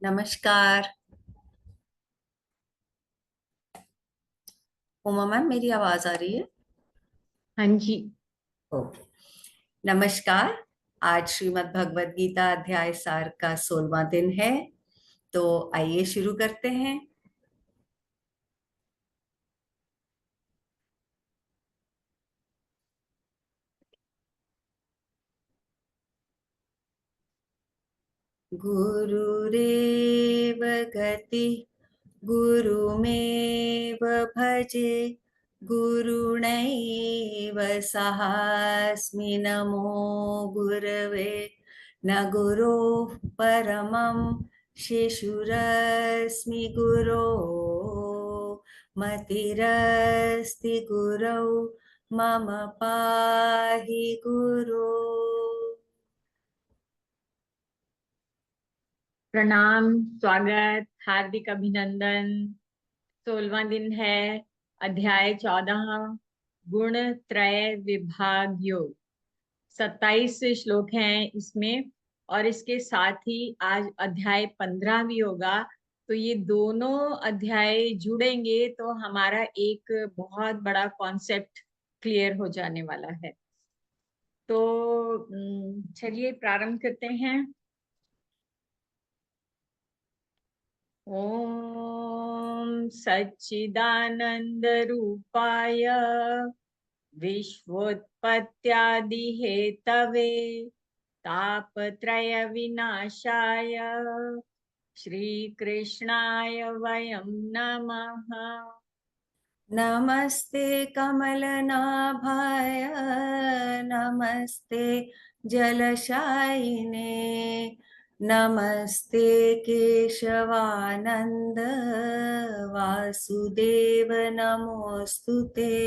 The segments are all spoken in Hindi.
नमस्कार। उमा मैम, मेरी आवाज आ रही है? हाँ जी। ओके। नमस्कार। आज श्रीमद् भगवत गीता अध्याय सार का 16वां दिन है। तो आइए शुरू करते हैं। गुरुरेव गति गुरुमेव भजे, गुरुणैव सहास्मि, नमो गुरवे। न गुरोः परमं शिशुरस्मि, गुरो मतिरस्ति गुरौ, मम पाहि गुरु। प्रणाम, स्वागत, हार्दिक अभिनंदन। 16वां दिन है। अध्याय 14, गुण त्रय विभाग योग। 27 श्लोक हैं इसमें। और इसके साथ ही आज अध्याय 15 भी होगा। तो ये दोनों अध्याय जुड़ेंगे तो हमारा एक बहुत बड़ा कॉन्सेप्ट क्लियर हो जाने वाला है। तो चलिए प्रारंभ करते हैं। ॐ सच्चिदानंद रूपाय विश्वोत्पत्त्यादिहेतवे तापत्रय विनाशाय श्रीकृष्णाय वयं नमः। नमस्ते कमलनाभाय, नमस्ते जलशायिने, नमस्ते केशवानंद वासुदेव, नमोस्तुते।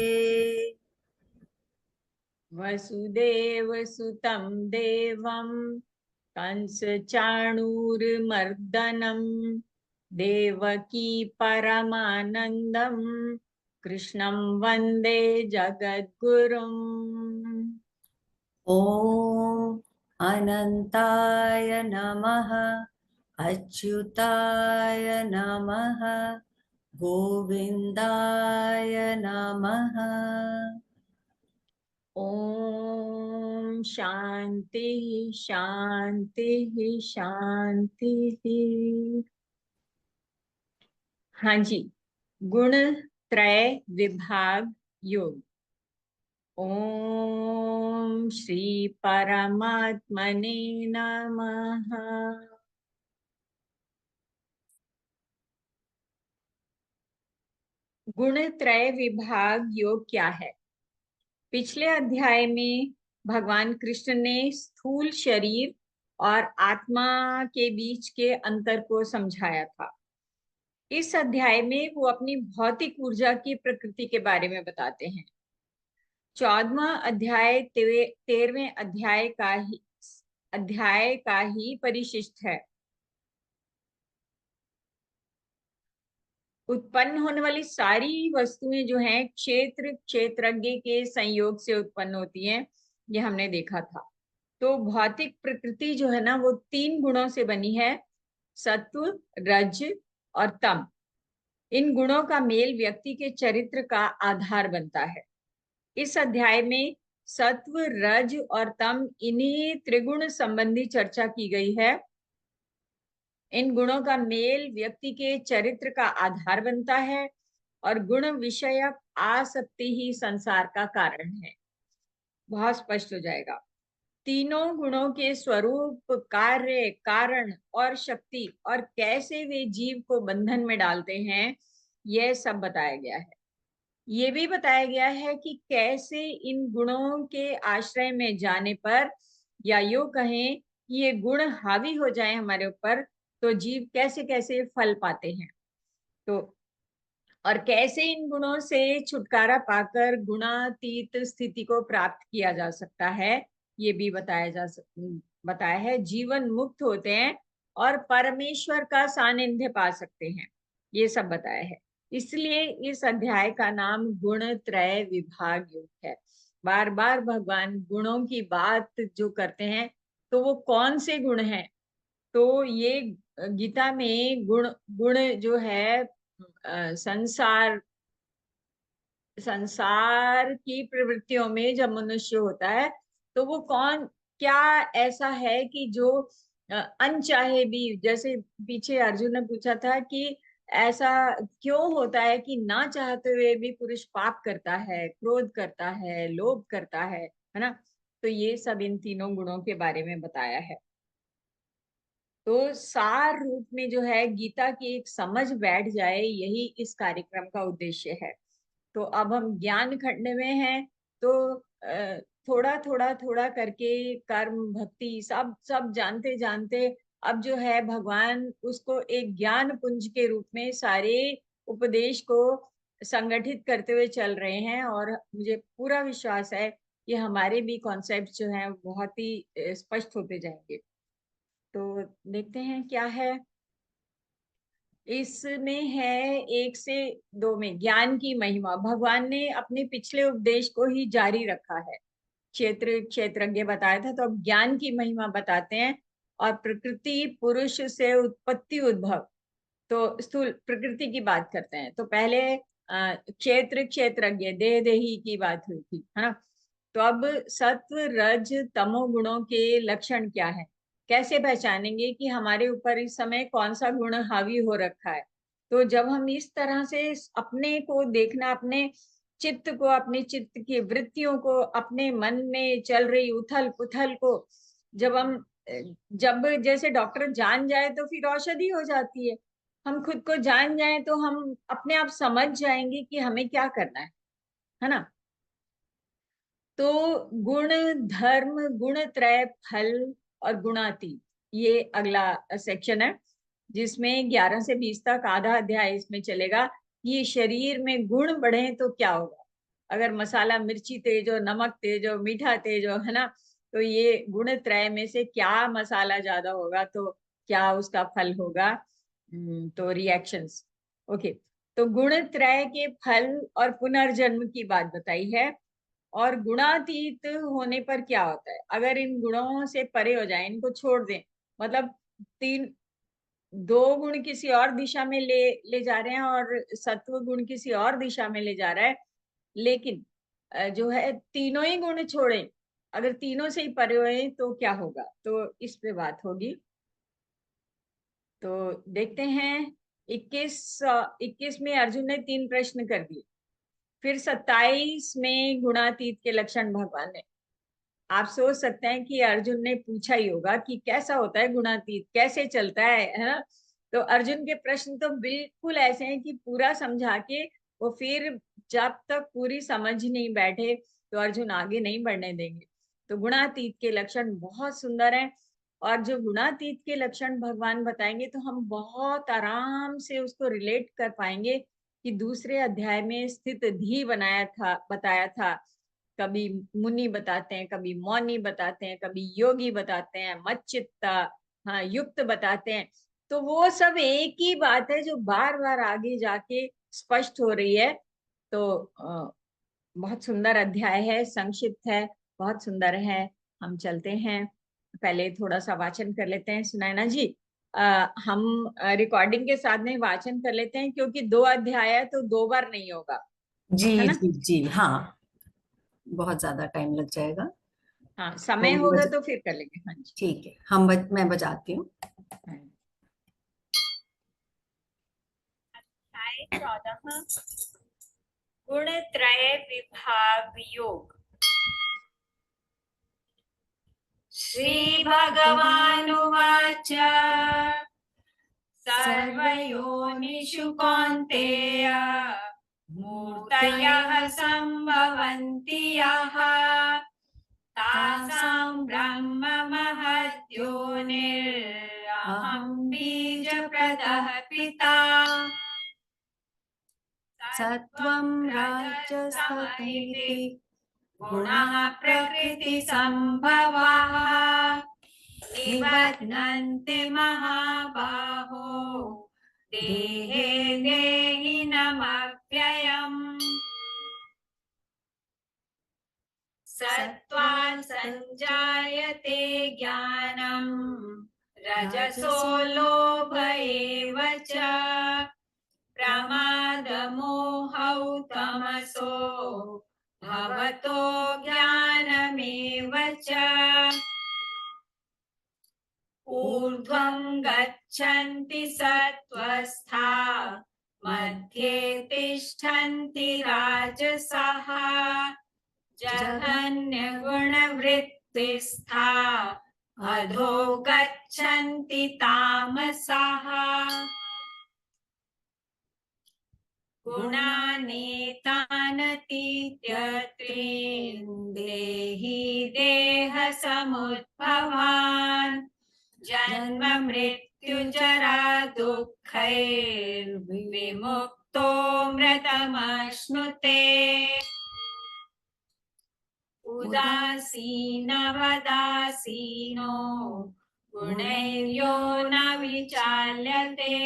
वसुदेव सुतं देवं कंस चाणूरमर्दनं देवकी परमानंदं कृष्णं वंदे जगद्गुरुम्। ॐ अनन्ताय नमः, अच्युताय नमः, गोविन्दाय नमः। ओम शांति शांति शांति। हाँ जी। गुण त्रय विभाग योग। ओम श्री परमात्मने नमः। गुण त्रय विभाग योग क्या है? पिछले अध्याय में भगवान कृष्ण ने स्थूल शरीर और आत्मा के बीच के अंतर को समझाया था। इस अध्याय में वो अपनी भौतिक ऊर्जा की प्रकृति के बारे में बताते हैं। 14वां अध्याय 13वें अध्याय का ही परिशिष्ट है। उत्पन्न होने वाली सारी वस्तुएं जो हैं क्षेत्र क्षेत्रज्ञ के संयोग से उत्पन्न होती हैं, ये हमने देखा था। तो भौतिक प्रकृति जो है ना, वो 3 गुणों से बनी है, सत्व, रज और तम। इन गुणों का मेल व्यक्ति के चरित्र का आधार बनता है। इस अध्याय में सत्व, रज और तम, इन्हीं त्रिगुण संबंधी चर्चा की गई है। इन गुणों का मेल व्यक्ति के चरित्र का आधार बनता है और गुण विषयक आसक्ति ही संसार का कारण है। बहुत स्पष्ट हो जाएगा। तीनों गुणों के स्वरूप, कार्य, कारण और शक्ति, और कैसे वे जीव को बंधन में डालते हैं, यह सब बताया गया है। ये भी बताया गया है कि कैसे इन गुणों के आश्रय में जाने पर, या यूं कहें कि ये गुण हावी हो जाए हमारे ऊपर, तो जीव कैसे कैसे फल पाते हैं। तो और कैसे इन गुणों से छुटकारा पाकर गुणातीत स्थिति को प्राप्त किया जा सकता है, ये भी बताया है। जीवन मुक्त होते हैं और परमेश्वर का सानिध्य पा सकते हैं, ये सब बताया है। इसलिए इस अध्याय का नाम गुण त्रय विभाग योग है। बार बार भगवान गुणों की बात जो करते हैं, तो वो कौन से गुण हैं, तो ये गीता में गुण गुण जो है संसार संसार की प्रवृत्तियों में जब मनुष्य होता है तो वो कौन क्या ऐसा है कि जो अनचाहे भी, जैसे पीछे अर्जुन ने पूछा था कि ऐसा क्यों होता है कि ना चाहते हुए भी पुरुष पाप करता है, क्रोध करता है, लोभ करता है ना। तो ये सब इन तीनों गुणों के बारे में बताया है। तो सार रूप में जो है गीता की एक समझ बैठ जाए, यही इस कार्यक्रम का उद्देश्य है। तो अब हम ज्ञान खंड में हैं, तो थोड़ा थोड़ा थोड़ा करके कर्म भक्ति सब सब जानते जानते अब जो है भगवान उसको एक ज्ञान पुंज के रूप में सारे उपदेश को संगठित करते हुए चल रहे हैं। और मुझे पूरा विश्वास है कि हमारे भी कॉन्सेप्ट जो हैं बहुत ही स्पष्ट होते जाएंगे। तो देखते हैं क्या है इसमें है। 1 से 2 में ज्ञान की महिमा, भगवान ने अपने पिछले उपदेश को ही जारी रखा है। क्षेत्र क्षेत्रज्ञ बताया था, तो अब ज्ञान की महिमा बताते हैं। और प्रकृति पुरुष से उत्पत्ति उद्भव, तो स्थूल प्रकृति की बात करते हैं। तो पहले क्षेत्र क्षेत्रज्ञ देह देही की बात हुई थी, है ना। तो अब सत्व रज तमो गुणों के लक्षण क्या है, कैसे पहचानेंगे कि हमारे ऊपर इस समय कौन सा गुण हावी हो रखा है। तो जब हम इस तरह से अपने को देखना, अपने चित्त को, अपने चित्त की वृत्तियों को, अपने मन में चल रही उथल पुथल को जब हम जब जैसे डॉक्टर जान जाए तो फिर औषधि हो जाती है। हम खुद को जान जाए तो हम अपने आप समझ जाएंगे कि हमें क्या करना है ना। तो गुण धर्म गुण त्रय फल और गुणातीत, ये अगला सेक्शन है जिसमें 11 से 20 तक आधा अध्याय इसमें चलेगा। ये शरीर में गुण बढ़े तो क्या होगा, अगर मसाला मिर्ची तेज हो, नमक तेज हो, मीठा तेज हो, है ना। तो ये गुण त्रय में से क्या मसाला ज्यादा होगा तो क्या उसका फल होगा। तो रिएक्शंस, ओके। तो गुण त्रय के फल और पुनर्जन्म की बात बताई है। और गुणातीत होने पर क्या होता है, अगर इन गुणों से परे हो जाए, इनको छोड़ दें, मतलब तीन 2 गुण किसी और दिशा में ले ले जा रहे हैं और सत्व गुण किसी और दिशा में ले जा रहा है, लेकिन जो है तीनों ही गुण छोड़े, अगर तीनों से ही परे हुए तो क्या होगा, तो इस पे बात होगी। तो देखते हैं 21 में अर्जुन ने 3 प्रश्न कर दिए। फिर 27 में गुणातीत के लक्षण भगवान ने। आप सोच सकते हैं कि अर्जुन ने पूछा ही होगा कि कैसा होता है गुणातीत, कैसे चलता है ना। तो अर्जुन के प्रश्न तो बिल्कुल ऐसे हैं कि पूरा समझा के वो फिर जब तक पूरी समझ नहीं बैठे तो अर्जुन आगे नहीं बढ़ने देंगे। तो गुणातीत के लक्षण बहुत सुंदर हैं। और जो गुणातीत के लक्षण भगवान बताएंगे तो हम बहुत आराम से उसको रिलेट कर पाएंगे कि दूसरे अध्याय में स्थित धी बताया था। कभी मुनि बताते हैं, कभी मौनी बताते हैं, कभी योगी बताते हैं, मच्चित्ता, हाँ, युक्त बताते हैं। तो वो सब एक ही बात है जो बार बार आगे जाके स्पष्ट हो रही है। तो बहुत सुंदर अध्याय है, संक्षिप्त है, बहुत सुंदर है। हम चलते हैं, पहले थोड़ा सा वाचन कर लेते हैं। सुनैना जी, हम रिकॉर्डिंग के साथ में वाचन कर लेते हैं क्योंकि 2 अध्याय है तो 2 बार नहीं होगा, जी है ना। जी जी, हाँ, बहुत ज्यादा टाइम लग जाएगा। हाँ, तो समय होगा तो फिर कर लेंगे। हाँ जी। ठीक है, मैं बजाती हूँ। हाँ। अध्याय 14, गुणत्रय विभाग योग। श्रीभगवानुवाच सर्वयोनिषु कौन्तेय मूर्तयः सम्भवन्ति यः तासां ब्रह्म महद्योनिरहं बीजप्रदः पिता सत्वं राजसः गुणः प्रकृतिसम्भवाः निबध्नन्ति महाबाहो देहे देहिनमव्ययम् सत्त्वात् सञ्जायते ज्ञानम् रजसो लोभ एव च प्रमादमोहौ तमसो भवतो ज्ञानमेव च ऊर्ध्वं गच्छन्ति सत्त्वस्था मध्ये तिष्ठन्ति राजसः जघन्यगुणवृत्तिस्था अधो गच्छन्ति तामसाः गुणानेतानतीत्यत्रीन् देहि देहसमुद्भवान् जन्म मृत्युजरा दुःखैर्विमुक्तो मृतमश्नुते उदासीनवदासीनो गुणैर्यो न विचाल्यते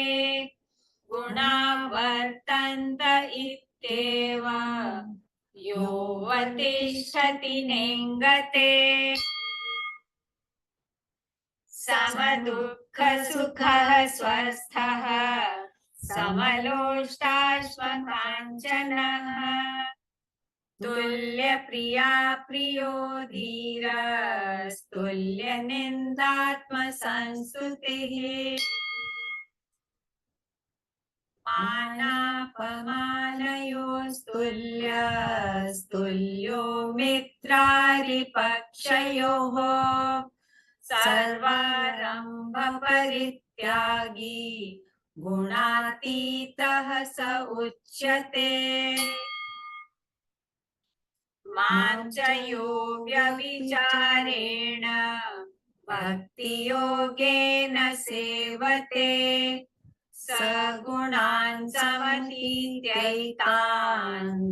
गुणा वर्तन्त इत्येव योऽवतिष्ठति नेङ्गते समदुःखसुखः स्वस्थः समलोष्टाश्मकाञ्चनः तुल्यप्रिया प्रियो धीरस्तुल्यनिन्दात्मसंस्तुतिः मानापमानयोस्तुल्यो मित्रारिपक्षयोः सर्वारम्भपरित्यागी गुणातीतः स उच्यते मां च यो व्यभिचारेण भक्तियोगेन सेवते स गुणान् समतीत्यैतान्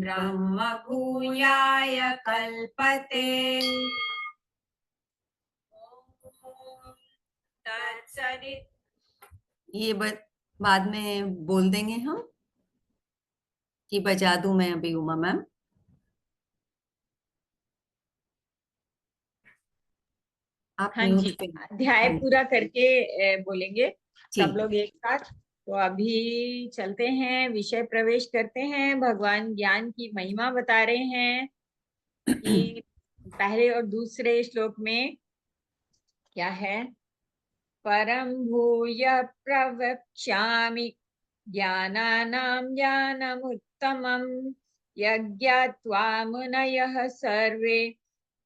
ब्रह्म भूयाय कल्पते ये बाद में बोल देंगे हम कि बजा दूं मैं अभी उमा मैम। आप हाँ म्यूट जी, पे अध्याय पूरा करके बोलेंगे सब लोग एक साथ। तो अभी चलते हैं, विषय प्रवेश करते हैं। भगवान ज्ञान की महिमा बता रहे हैं कि पहले और दूसरे श्लोक में क्या है। परम भूय प्रवक्ष्यामि ज्ञानानां ज्ञानमुत्तमं यज्ञात्वा मुनयः सर्वे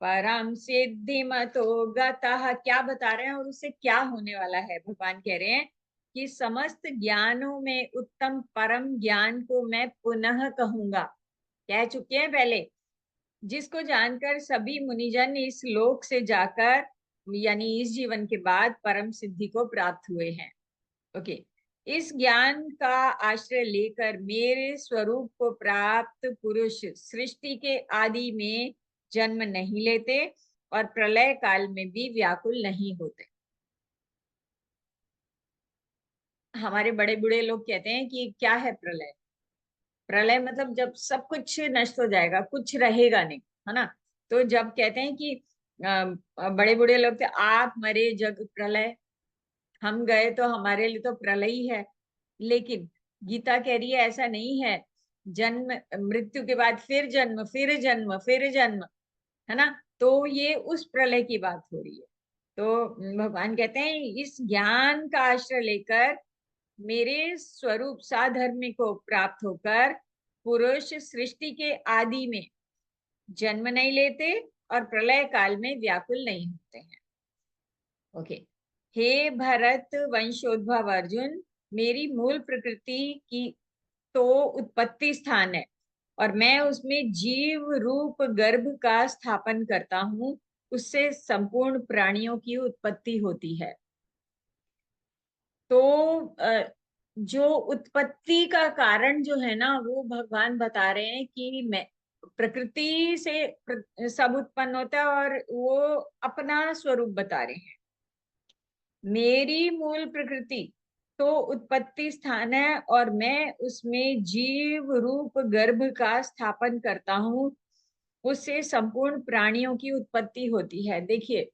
परम सिद्धिमतो गतः। क्या बता रहे हैं और उससे क्या होने वाला है। भगवान कह रहे हैं कि समस्त ज्ञानों में उत्तम परम ज्ञान को मैं पुनः कहूंगा। कह चुके हैं पहले, जिसको जानकर सभी मुनिजन इस लोक से जाकर यानी इस जीवन के बाद परम सिद्धि को प्राप्त हुए हैं। ओके, इस ज्ञान का आश्रय लेकर मेरे स्वरूप को प्राप्त पुरुष सृष्टि के आदि में जन्म नहीं लेते और प्रलय काल में भी व्याकुल नहीं होते। हमारे बड़े बूढ़े लोग कहते हैं कि क्या है प्रलय। प्रलय मतलब जब सब कुछ नष्ट हो जाएगा, कुछ रहेगा नहीं, है ना। तो जब कहते हैं कि बड़े बूढ़े लोग थे, आप मरे जग प्रलय, हम गए तो हमारे लिए तो प्रलय ही है। लेकिन गीता कह रही है ऐसा नहीं है। जन्म मृत्यु के बाद फिर जन्म, फिर जन्म, फिर जन्म, है ना। तो ये उस प्रलय की बात हो रही है। तो भगवान कहते हैं इस ज्ञान का आश्रय लेकर मेरे स्वरूप साधर्म को प्राप्त होकर पुरुष सृष्टि के आदि में जन्म नहीं लेते और प्रलय काल में व्याकुल नहीं होते हैं। ओके, हे भरत वंशोद्भव अर्जुन, मेरी मूल प्रकृति की तो उत्पत्ति स्थान है और मैं उसमें जीव रूप गर्भ का स्थापन करता हूँ। उससे संपूर्ण प्राणियों की उत्पत्ति होती है। तो जो उत्पत्ति का कारण जो है ना, वो भगवान बता रहे हैं कि मैं प्रकृति से सब उत्पन्न होता है और वो अपना स्वरूप बता रहे हैं। मेरी मूल प्रकृति तो उत्पत्ति स्थान है और मैं उसमें जीव रूप गर्भ का स्थापन करता हूँ। उससे संपूर्ण प्राणियों की उत्पत्ति होती है। देखिए,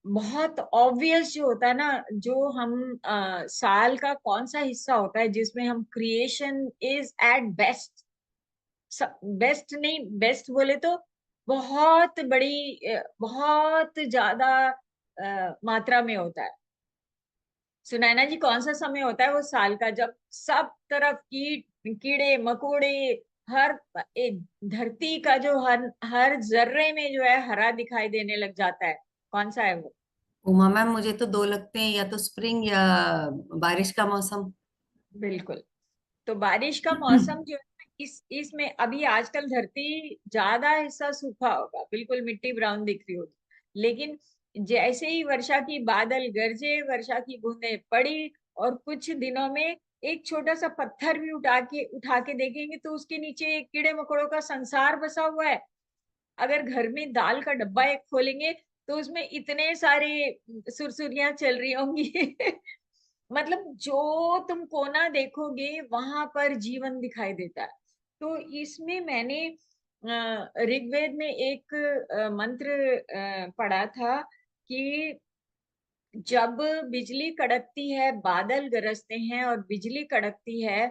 बहुत ऑब्वियस जो होता है ना, जो हम साल का कौन सा हिस्सा होता है जिसमें हम creation is at best, best नहीं, बेस्ट बोले तो बहुत बड़ी बहुत ज्यादा मात्रा में होता है। सुनैना जी, कौन सा समय होता है वो साल का जब सब तरफ कीड़े मकोड़े, हर एक धरती का जो हर हर जर्रे में जो है हरा दिखाई देने लग जाता है? कौन सा है वो? उमा मैम, मुझे तो दो लगते हैं, या तो स्प्रिंग या बारिश का मौसम। बिल्कुल। तो बारिश का मौसम जो है इसमें अभी आजकल धरती ज्यादा हिस्सा सूखा होगा, बिल्कुल मिट्टी ब्राउन दिख रही होगी, लेकिन जैसे ही वर्षा की बादल गरजे, वर्षा की बूंदें पड़ी, और कुछ दिनों में एक छोटा सा पत्थर भी उठा के देखेंगे तो उसके नीचे एक कीड़े मकोड़ों का संसार बसा हुआ है। अगर घर में दाल का डब्बा एक खोलेंगे तो उसमें इतने सारे सुरसुरियां चल रही होंगी। मतलब जो तुम कोना देखोगे वहां पर जीवन दिखाई देता है। तो इसमें मैंने ऋग्वेद में एक मंत्र पढ़ा था कि जब बिजली कड़कती है, बादल गरजते हैं और बिजली कड़कती है,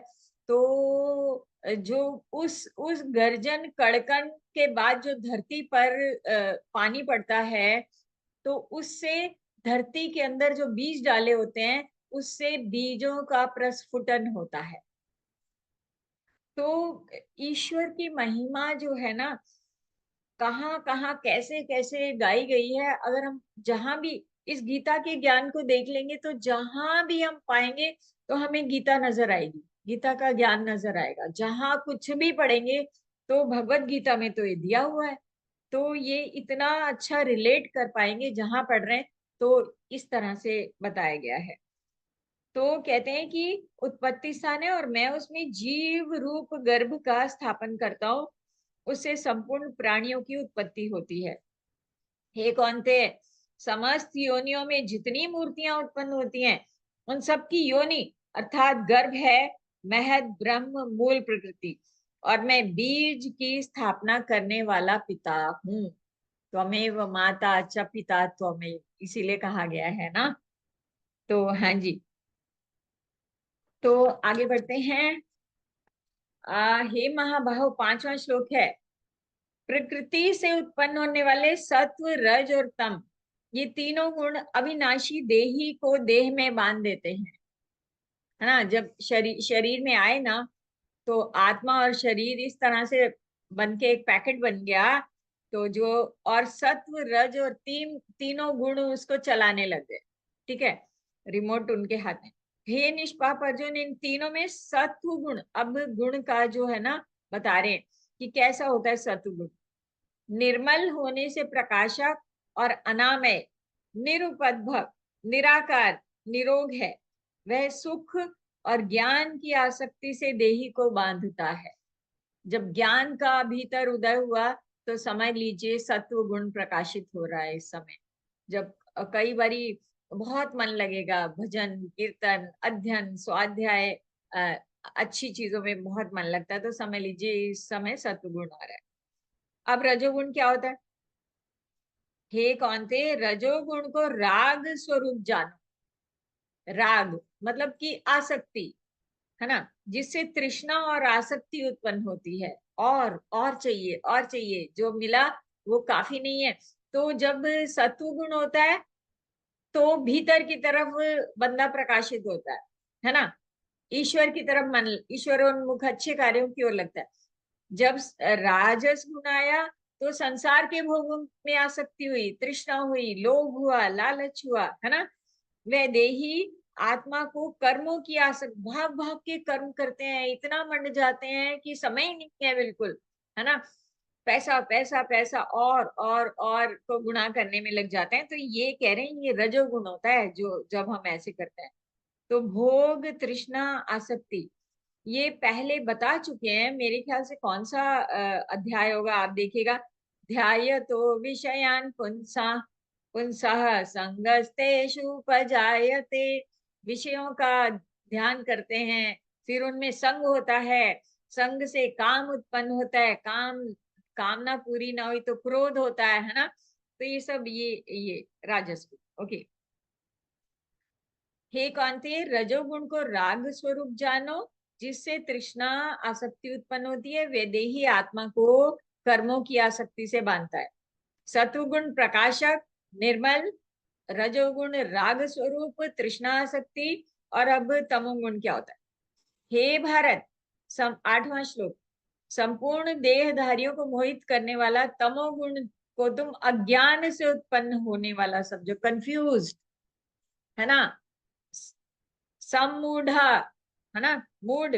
तो जो उस गर्जन कड़कन के बाद जो धरती पर पानी पड़ता है, तो उससे धरती के अंदर जो बीज डाले होते हैं उससे बीजों का प्रस्फुटन होता है। तो ईश्वर की महिमा जो है ना, कहाँ कहाँ कैसे कैसे गाई गई है, अगर हम जहां भी इस गीता के ज्ञान को देख लेंगे तो जहां भी हम पाएंगे तो हमें गीता नजर आएगी, गीता का ज्ञान नजर आएगा। जहां कुछ भी पढ़ेंगे तो भगवत गीता में तो ये दिया हुआ है, तो ये इतना अच्छा रिलेट कर पाएंगे जहां पढ़ रहे हैं। तो इस तरह से बताया गया है। तो कहते हैं कि उत्पत्ति स्थान है और मैं उसमें जीव रूप गर्भ का स्थापन करता हूँ, उससे संपूर्ण प्राणियों की उत्पत्ति होती है। हे कौनते, समस्त योनियों में जितनी मूर्तियां उत्पन्न होती हैं उन सब की योनि अर्थात गर्भ है महद ब्रह्म मूल प्रकृति, और मैं बीज की स्थापना करने वाला पिता हूँ। त्वमेव माता च पिता त्वमेव, इसीलिए कहा गया है ना। तो हाँ जी, तो आगे बढ़ते हैं। हे महाबाहो, पांचवा श्लोक है। प्रकृति से उत्पन्न होने वाले सत्व रज और तम, ये तीनों गुण अविनाशी देही को देह में बांध देते हैं, है ना। जब शरीर में आए ना, तो आत्मा और शरीर इस तरह से बन के एक पैकेट बन गया। तो जो और सत्व रज और तीनों गुण उसको चलाने लग गए, ठीक है, रिमोट उनके हाथ में। हे निष्पाप अर्जुन, इन तीनों में सत्व गुण, अब गुण का जो है ना बता रहे हैं कि कैसा होता है सत्व गुण। निर्मल होने से प्रकाशक और अनामय, निरुपद्भव, निराकार, निरोग है। वह सुख और ज्ञान की आसक्ति से देही को बांधता है। जब ज्ञान का भीतर उदय हुआ तो समझ लीजिए सत्व गुण प्रकाशित हो रहा है इस समय। जब कई बारी बहुत मन लगेगा, भजन कीर्तन अध्ययन स्वाध्याय अच्छी चीजों में बहुत मन लगता है, तो समझ लीजिए इस समय सत्व गुण आ रहा है। अब रजोगुण क्या होता है? हे कौनते, रजोगुण को राग स्वरूप जानो। राग मतलब कि आसक्ति, है ना, जिससे तृष्णा और आसक्ति उत्पन्न होती है, और चाहिए और चाहिए, जो मिला वो काफी नहीं है। तो जब सत्व गुण होता है तो भीतर की तरफ बंदा प्रकाशित होता है ना, ईश्वर की तरफ मन, ईश्वरोन्मुख अच्छे कार्यों की ओर लगता है। जब राजस गुण आया तो संसार के भोगों में आसक्ति हुई, तृष्णा हुई, लोभ हुआ, लालच हुआ, है ना। वह देही आत्मा को कर्मों की आसक्ति, भाग भाग के कर्म करते हैं, इतना मंड जाते हैं कि समय ही नहीं है बिल्कुल, है ना। पैसा पैसा पैसा और को गुणा करने में लग जाते हैं। तो ये कह रहे हैं ये रजोगुण होता है जो जब हम ऐसे करते हैं। तो भोग तृष्णा आसक्ति ये पहले बता चुके हैं, मेरे ख्याल से कौन सा अध्याय होगा आप देखिएगा। ध्याय तो विषयान पुंसा पुंसः संगस्तेषु उपजायते, विषयों का ध्यान करते हैं, फिर उनमें संग होता है, संग से काम उत्पन्न होता है, कामना पूरी ना हुई तो क्रोध होता है ना। तो ये सब ये राजस गुण। ओके, हे कांते, रजोगुण को राग स्वरूप जानो, जिससे तृष्णा आसक्ति उत्पन्न होती है। वैदेही आत्मा को कर्मों की आसक्ति से बांधता है। सतुगुण प्रकाशक निर्मल, रजोगुण राग स्वरूप तृष्णा आसक्ति, और अब तमोगुण क्या होता है। हे भारत, 8वां श्लोक, संपूर्ण देहधारियों को मोहित करने वाला तमोगुण को तुम अज्ञान से उत्पन्न होने वाला समझो, कंफ्यूज है ना, सम्मूढ़ है ना, मूड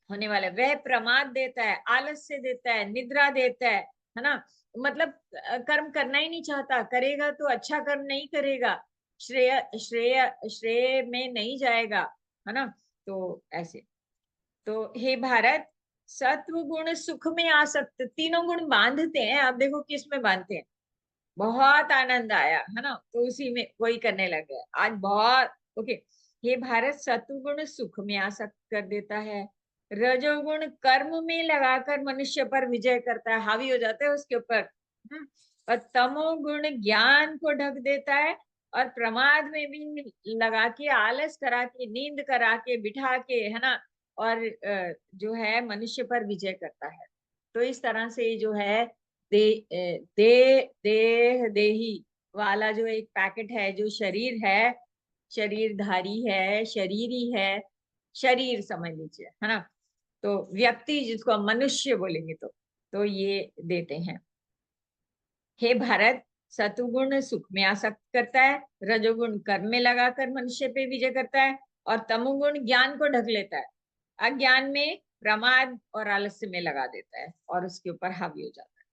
होने वाला, वह प्रमाद देता है, आलस्य देता है, निद्रा देता है ना, मतलब कर्म करना ही नहीं चाहता, करेगा तो अच्छा कर्म नहीं करेगा, श्रेय श्रेय श्रेय में नहीं जाएगा, है ना। तो ऐसे, तो हे भारत, सत्व गुण सुख में आसक्त, तीनों गुण बांधते हैं। आप देखो किस में बांधते हैं, बहुत आनंद आया है ना, तो उसी में वही करने लग गए आज बहुत। ओके, हे भारत, सत्वगुण सुख में आसक्त कर देता है, रजोगुण कर्म में लगाकर मनुष्य पर विजय करता है, हावी हो जाता है उसके ऊपर। और तमोगुण ज्ञान को ढक देता है, और प्रमाद में भी लगा के, आलस करा के, नींद करा के, बिठा के, है ना, और जो है मनुष्य पर विजय करता है। तो इस तरह से जो है देह देही वाला जो एक पैकेट है, जो शरीर है, शरीरधारी है, शरीरी है, शरीर समझ लीजिए, है ना। तो व्यक्ति जिसको हम मनुष्य बोलेंगे, तो ये देते हैं। हे भारत, सतुगुण सुख में आसक्त करता है, रजोगुण कर्म में लगाकर मनुष्य पे विजय करता है, और तमोगुण ज्ञान को ढक लेता है, अज्ञान में, प्रमाद और आलस्य में लगा देता है, और उसके ऊपर हावी हो जाता है।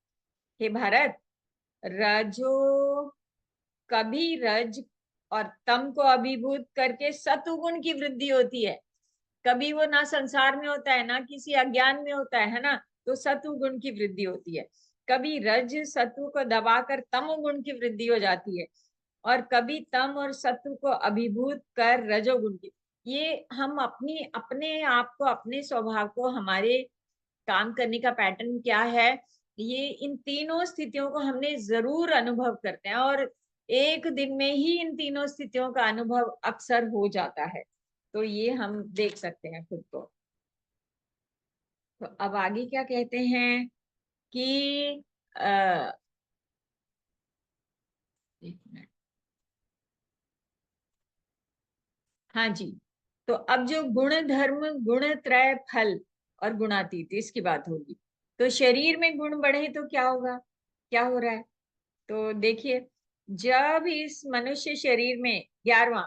हे भारत, रजो कभी रज और तम को अभिभूत करके सतुगुण की वृद्धि होती है। कभी वो ना संसार में होता है, ना किसी अज्ञान में होता है ना, तो सतुगुण की वृद्धि होती है। कभी रज सतु को दबाकर तमोगुण की वृद्धि हो जाती है, और कभी तम और सत्व को अभिभूत कर रजोगुण की। ये हम अपने आप को, अपने स्वभाव को, हमारे काम करने का पैटर्न क्या है, ये इन तीनों स्थितियों को हमने जरूर अनुभव करते हैं, और एक दिन में ही इन तीनों स्थितियों का अनुभव अक्सर हो जाता है। तो ये हम देख सकते हैं खुद को। तो अब आगे क्या कहते हैं कि एक मिनट, हाँ जी, तो अब जो गुण धर्म, गुण त्रय फल और गुणातीत, इसकी बात होगी। तो शरीर में गुण बढ़े तो क्या होगा, क्या हो रहा है। तो देखिए, जब इस मनुष्य शरीर में 11वां,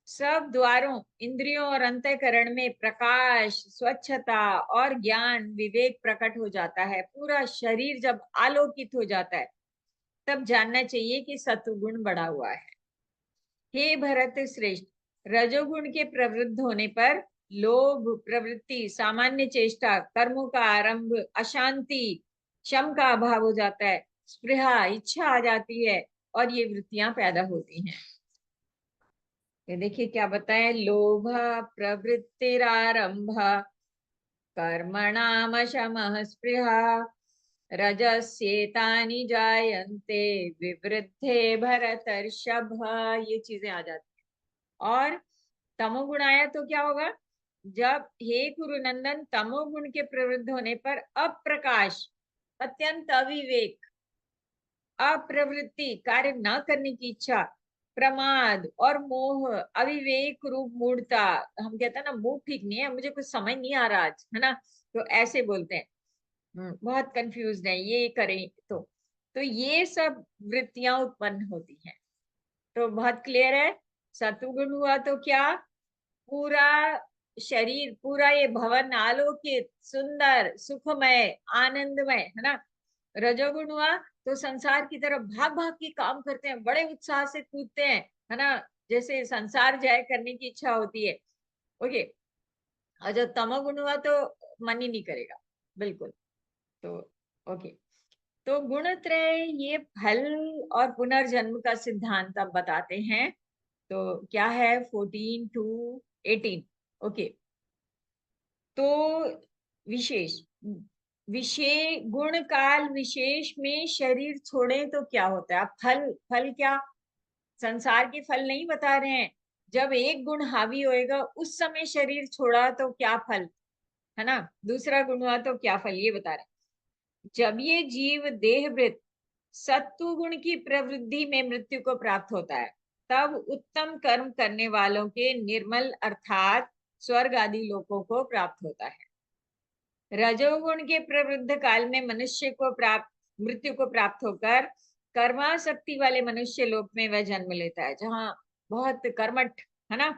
सब द्वारों, इंद्रियों और अंतःकरण में प्रकाश, स्वच्छता और ज्ञान विवेक प्रकट हो जाता है, पूरा शरीर जब आलोकित हो जाता है, तब जानना चाहिए कि सत्वगुण बढ़ा हुआ है। हे भरत श्रेष्ठ, रजोगुण के प्रवृद्ध होने पर लोभ प्रवृत्ति, सामान्य चेष्टा, कर्मों का आरंभ, अशांति, शम का अभाव हो जाता है, स्पृहा, इच्छा आ जाती है, और ये वृत्तियां पैदा होती हैं। ये देखिए क्या बताएं, लोभ प्रवृत्तिरारंभ, कर्मणाम शमः स्पृहा, रजस्येतानि जायन्ते विवृद्धे भरतर्षभ, ये चीजें आ जाती हैं। और तमोगुण आया तो क्या होगा, जब हे कुरुनंदन, तमोगुण के प्रवृत्त होने पर अप्रकाश, अत्यंत अविवेक, अप्रवृत्ति, कार्य न करने की इच्छा, प्रमाद और मोह, अविवेक रूप मूढ़ता, हम कहते हैं ना मूड ठीक नहीं है, मुझे कुछ समझ नहीं आ रहा आज, है ना, तो ऐसे बोलते हैं, बहुत कंफ्यूज है, ये करें तो ये सब वृत्तियां उत्पन्न होती हैं। तो बहुत क्लियर है, सतुगुण हुआ तो क्या, पूरा शरीर, पूरा ये भवन आलोकित, सुंदर, सुखमय, आनंदमय, है ना। रजोगुण हुआ तो संसार की तरफ भाग भाग के काम करते हैं, बड़े उत्साह से कूदते हैं, है ना, जैसे संसार जय करने की इच्छा होती है। ओके, और जब तमोगुण हुआ तो मन ही नहीं करेगा, बिल्कुल। तो ओके, तो गुणत्रय ये फल और पुनर्जन्म का सिद्धांत अब बताते हैं। तो क्या है, 14 to 18। ओके, तो विशेष, विशेष गुण काल विशेष में शरीर छोड़े तो क्या होता है? अब फल, फल क्या संसार के फल नहीं बता रहे हैं। जब एक गुण हावी होएगा उस समय शरीर छोड़ा तो क्या फल, है ना, दूसरा गुण हुआ तो क्या फल, ये बता रहे हैं। जब ये जीव देहवृत सत्व गुण की प्रवृत्ति में मृत्यु को प्राप्त होता है, तब उत्तम कर्म करने वालों के निर्मल अर्थात स्वर्ग आदि लोकों को प्राप्त होता है। रजोगुण के प्रवृद्ध काल में मनुष्य को प्राप्त मृत्यु को प्राप्त होकर कर्माशक्ति वाले मनुष्य लोक में वह जन्म लेता है, जहाँ बहुत कर्मठ, है ना।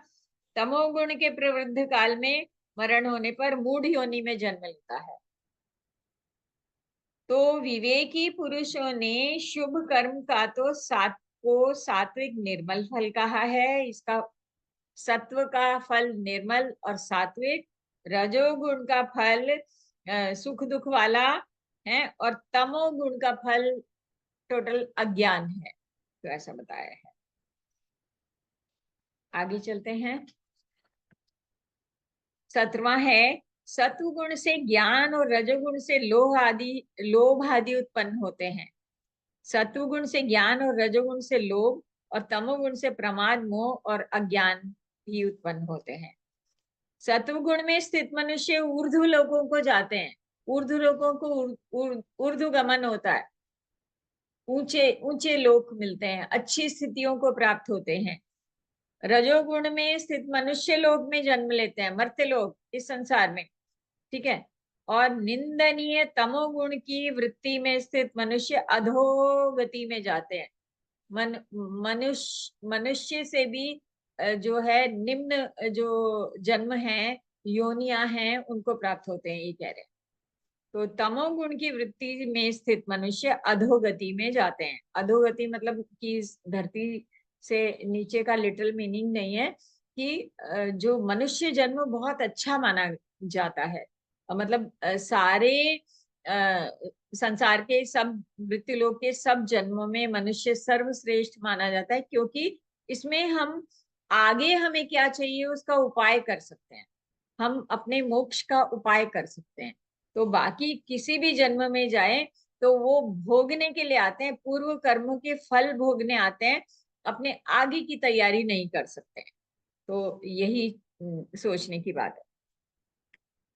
तमोगुण के प्रवृद्ध काल में मरण होने पर मूढ़ योनि में जन्म लेता है। तो विवेकी पुरुषों ने शुभ कर्म का तो सात्विक निर्मल फल कहा है। इसका सत्व का फल निर्मल और सात्विक, रजोगुण का फल सुख दुख वाला है, और तमोगुण का फल टोटल अज्ञान है। तो ऐसा बताया है। आगे चलते हैं। 17वां है, सत्वगुण से ज्ञान और रजोगुण से लोभ आदि उत्पन्न होते हैं। सत्वगुण से ज्ञान और रजोगुण से लोभ, और तमोगुण से प्रमाद, मोह और अज्ञान भी उत्पन्न होते हैं। सत्वगुण में स्थित मनुष्य ऊर्ध्व लोकों को जाते हैं। ऊर्ध्व लोकों को ऊर्ध्व गमन होता है, ऊंचे ऊंचे लोक मिलते हैं, अच्छी स्थितियों को प्राप्त होते हैं। रजोगुण में स्थित मनुष्य लोक में जन्म लेते हैं, मर्त्य लोक इस संसार में, ठीक है। और निंदनीय तमोगुण की वृत्ति में स्थित मनुष्य अधोगति में जाते हैं। मनुष्य से भी जो है निम्न जो जन्म है, योनियां हैं, उनको प्राप्त होते हैं, ये कह रहे हैं। तो तमोगुण की वृत्ति में स्थित मनुष्य अधोगति में जाते हैं। अधोगति मतलब कि इस धरती से नीचे का लिटिल मीनिंग नहीं है, कि जो मनुष्य जन्म बहुत अच्छा माना जाता है। मतलब सारे संसार के सब मृत्युलोक के सब जन्मों में मनुष्य सर्वश्रेष्ठ माना जाता है, क्योंकि इसमें हम आगे हमें क्या चाहिए उसका उपाय कर सकते हैं, हम अपने मोक्ष का उपाय कर सकते हैं। तो बाकी किसी भी जन्म में जाए तो वो भोगने के लिए आते हैं, पूर्व कर्मों के फल भोगने आते हैं, अपने आगे की तैयारी नहीं कर सकते हैं। तो यही सोचने की बात है।